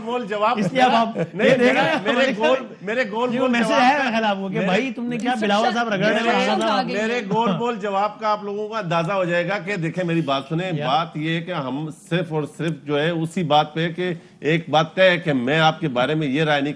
Speaker 4: گول جواب,
Speaker 1: اس لیے اب آپ
Speaker 4: میرے گول
Speaker 1: میسج ہے خیال آپ کو کہ بھائی تم نے کیا بلاول صاحب رگڑنے
Speaker 4: میرے گول جواب کا آپ لوگوں کا اندازہ ہو جائے گا کہ دیکھیں میری بات سنیں. بات یہ ہے کہ ہم صرف اور صرف جو ہے اسی بات پہ کہ ایک بات طے ہے کہ میں آپ کے بارے میں یہ رائے نہیں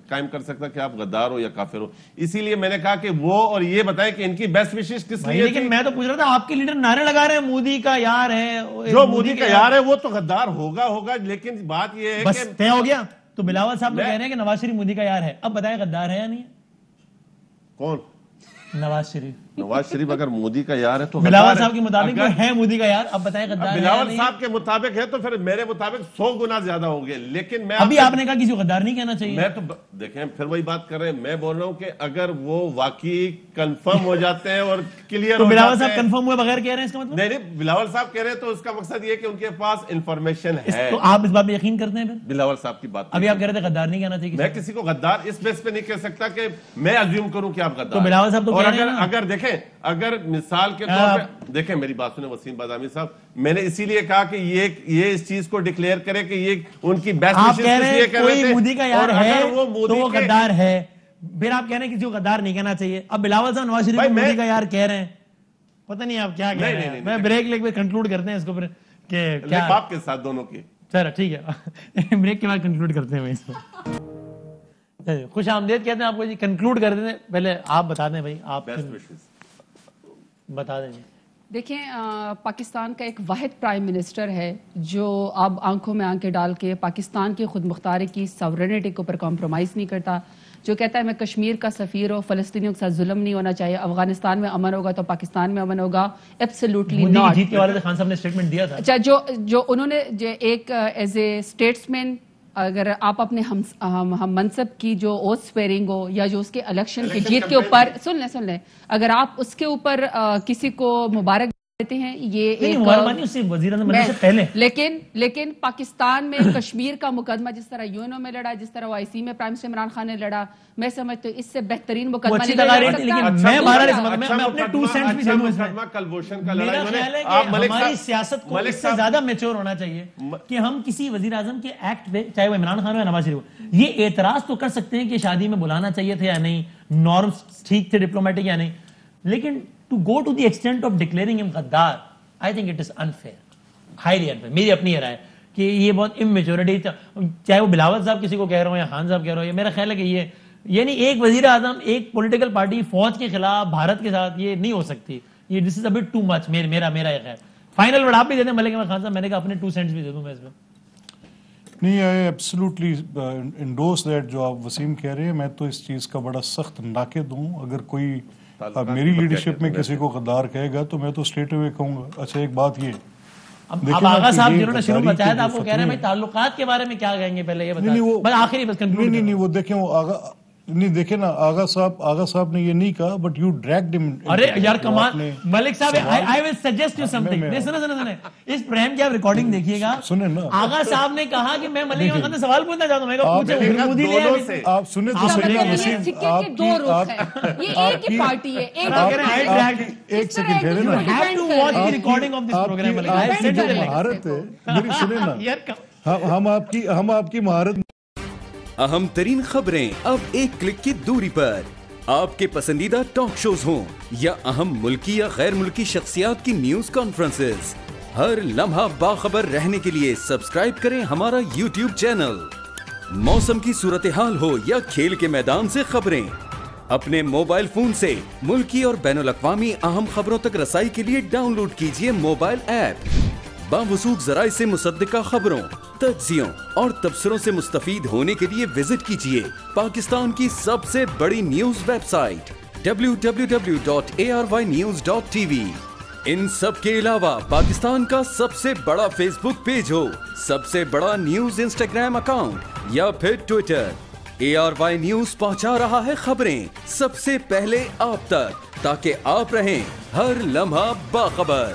Speaker 4: قائم کر سکتا کہ آپ غدار ہو یا کافر ہو. اسی لیے میں نے کہا کہ وہ اور یہ بتائیں کہ ان کی بیسٹ وشز کس لیے.
Speaker 1: لیکن میں تو پوچھ رہا تھا آپ کے لیڈر نعرے لگا رہے ہیں مودی کا یار ہے,
Speaker 4: جو مودی کا یار ہے وہ تو غدار ہوگا. لیکن بات یہ ہے
Speaker 1: بس طے ہو گیا. تو بلاول صاحب کہہ رہے ہیں کہ نواز شریف مودی کا یار ہے, اب بتائیں غدار ہے یا نہیں ہے.
Speaker 4: کون؟
Speaker 1: نواز شریف
Speaker 4: اگر مودی کا یار ہے تو
Speaker 1: بلاول صاحب کے مطابق ہے مودی کا یار. اب بتائیں غدار ہے.
Speaker 4: بلاول صاحب کے مطابق ہے تو پھر میرے مطابق 100 گنا زیادہ ہوں گے. لیکن میں
Speaker 1: ابھی آپ نے کہا کسی کو غدار نہیں کہنا چاہیے.
Speaker 4: میں تو دیکھیں پھر وہی بات کر رہے ہیں. میں بول رہا ہوں کہ اگر وہ واقعی کنفرم ہو جاتے ہیں اور کلیئر
Speaker 1: تو بلاول صاحب کنفرم ہوئے بغیر کہہ رہے ہیں اس کا مطلب
Speaker 4: نہیں بلاول صاحب کہہ رہے ہیں تو اس کا مقصد یہ کہ ان کے پاس انفارمیشن ہے.
Speaker 1: تو آپ اس بات پہ یقین کرتے ہیں پھر
Speaker 4: بلاول صاحب کی بات.
Speaker 1: ابھی آپ کہہ رہے تھے غدار نہیں کہنا چاہیے.
Speaker 4: میں کسی کو غدار اس بیس پہ نہیں کہہ سکتا کہ میں ازیوم کروں کہ آپ غدار.
Speaker 1: تو بلاول صاحب تو
Speaker 4: اگر دیکھیں اگر مثال کے طور پہ دیکھیں میری بات سنیں وسیم بادامی صاحب, میں نے اسی لیے کہا کہ یہ اس چیز کو ڈکلیئر کرے کہ یہ ان کی بیسٹ
Speaker 1: آپ کہہ رہے ہیں کوئی مودی کا یار ہے تو وہ غدار ہے. پھر آپ کہہ رہے ہیں کسی کو غدار نہیں کہنا چاہیے. اب بلاول صاحب نواز شریف کو مودی کا یار کہہ رہے ہیں, پتہ نہیں آپ کیا کہہ رہے ہیں. میں بریک لے کے کنکلوڈ کرتے ہیں اس کو پھر کہ کیا
Speaker 4: باپ کے ساتھ دونوں کے.
Speaker 1: چلو ٹھیک ہے بریک کے بعد کنکلوڈ کرتے ہیں. اس کو خوش آمدید کہتے ہیں آپ کو جی. کنکلوڈ کر دیتے ہیں, پہلے آپ بتا دیں بھائی, آپ بتا دیں.
Speaker 2: دیکھیں پاکستان کا ایک واحد پرائم منسٹر ہے جو اب آنکھوں میں آنکھیں ڈال کے پاکستان کی خود مختاری کی ساورینٹی کے اوپر کمپرومائز نہیں کرتا, جو کہتا ہے میں کشمیر کا سفیر ہوں, فلسطینیوں کے ساتھ ظلم نہیں ہونا چاہیے, افغانستان میں امن ہوگا تو پاکستان میں امن ہوگا. Absolutely not.
Speaker 1: جیت کے والد خان صاحب نے اسٹیٹمنٹ دیا تھا.
Speaker 2: اچھا جو انہوں نے ایک ایز اے اسٹیٹسمین اگر آپ اپنے ہم منصب کی جو اوتھ سویئرنگ ہو یا جو اس کے الیکشن کی جیت کے اوپر سن لیں اگر آپ اس کے اوپر کسی کو مبارک دیتے ہیں یہ ایک لیکن پاکستان میں کشمیر کا مقدمہ جس طرح یونو میں لڑا, جس طرح OIC میں پرائم منسٹر عمران خان نے لڑا, میں سمجھتی ہوں اس سے بہترین مقدمہ نہیں لڑا سکتا.
Speaker 1: میں اپنے 2 سینٹس بھی دے دوں اس میں. میرا خیال ہے کہ ہماری سیاست کو اس سے زیادہ میچور ہونا چاہیے کہ ہم کسی وزیر اعظم کے ایکٹ پہ, چاہے وہ عمران خان ہو یا نواز شریف ہو, یہ اعتراض تو کر سکتے ہیں کہ شادی میں بلانا چاہیے تھا یا نہیں, نارمز ٹھیک تھے ڈپلومیٹک یا نہیں, لیکن to go to the extent of declaring him غدار, I think it is unfair, highly unfair. میری اپنی یہ رائے ہے کہ یہ بہت immaturity, چاہے وہ بلاول صاحب کسی کو کہہ رہا ہوں یا خان صاحب کہہ رہا ہوں, میرا خیال ہے کہ یہ یعنی ایک وزیر اعظم ایک پولیٹیکل پارٹی فوج کے خلاف بھارت کے ساتھ یہ نہیں ہو سکتی, یہ this is a bit too much. میرا یہ خیال. فائنل ورڈ آپ بھی دے دیں ملک خان صاحب, میں نے کہا اپنے 2 سینٹس بھی دے دوں میں اس میں.
Speaker 3: نہیں, I absolutely endorse that جو آپ وسیم کہہ رہے ہیں. میں تو اس چیز کا بڑا سخت ناقد ہوں. اگر کوئی میری لیڈرشپ میں کسی کو غدار کہے گا تو میں تو اسٹریٹ اوے کہوں گا. اچھا ایک بات یہ,
Speaker 1: اب آغا صاحب جنہوں نے شروع بتایا تھا, آپ کو کہہ رہے ہیں بھائی تعلقات کے بارے میں کیا کہیں گے, پہلے یہ بتائیں. بس آخری بس کنکلوڈ.
Speaker 3: نہیں وہ دیکھیں, وہ آغا نہیں دیکھیں نا, آغا صاحب نے یہ نہیں کہا, بٹ یو ڈریگڈ ہم.
Speaker 1: ارے یار کمال ملک صاحب, I will suggest you something. سنیں اس پروگرام کی آپ ریکارڈنگ دیکھیے گا.
Speaker 3: سنیں نا,
Speaker 1: آغا صاحب نے کہا کہ میں ملک خان سے سوال پوچھنا چاہتا ہوں. میں کہا پوچھے مودی نے,
Speaker 3: آپ سنیں تو صحیح وسیم,
Speaker 2: یہ ایک ہی پارٹی ہے.
Speaker 3: ایک سیکنڈ ٹھہرے نا,
Speaker 1: you have to watch the recording of this program. I have said it.
Speaker 3: مہارت ہے میری, سنیں نا, ہم آپ کی مہارت.
Speaker 5: اہم ترین خبریں اب ایک کلک کی دوری پر. آپ کے پسندیدہ ٹاک شوز ہوں یا اہم ملکی یا غیر ملکی شخصیات کی نیوز کانفرنسز, ہر لمحہ باخبر رہنے کے لیے سبسکرائب کریں ہمارا YouTube چینل. موسم کی صورتحال ہو یا کھیل کے میدان سے خبریں, اپنے موبائل فون سے ملکی اور بین الاقوامی اہم خبروں تک رسائی کے لیے ڈاؤن لوڈ کیجیے موبائل ایپ. باوثوق ذرائع سے مصدقہ خبروں, تجزیوں اور تبصروں سے مستفید ہونے کے لیے وزٹ کیجیے پاکستان کی سب سے بڑی نیوز ویب سائٹ www.arYnews.tv. ان سب کے علاوہ پاکستان کا سب سے بڑا فیس بک پیج ہو, سب سے بڑا نیوز انسٹاگرام اکاؤنٹ یا پھر ٹویٹر, ARY نیوز پہنچا رہا ہے خبریں سب سے پہلے آپ تک, تاکہ آپ رہیں ہر لمحہ باخبر.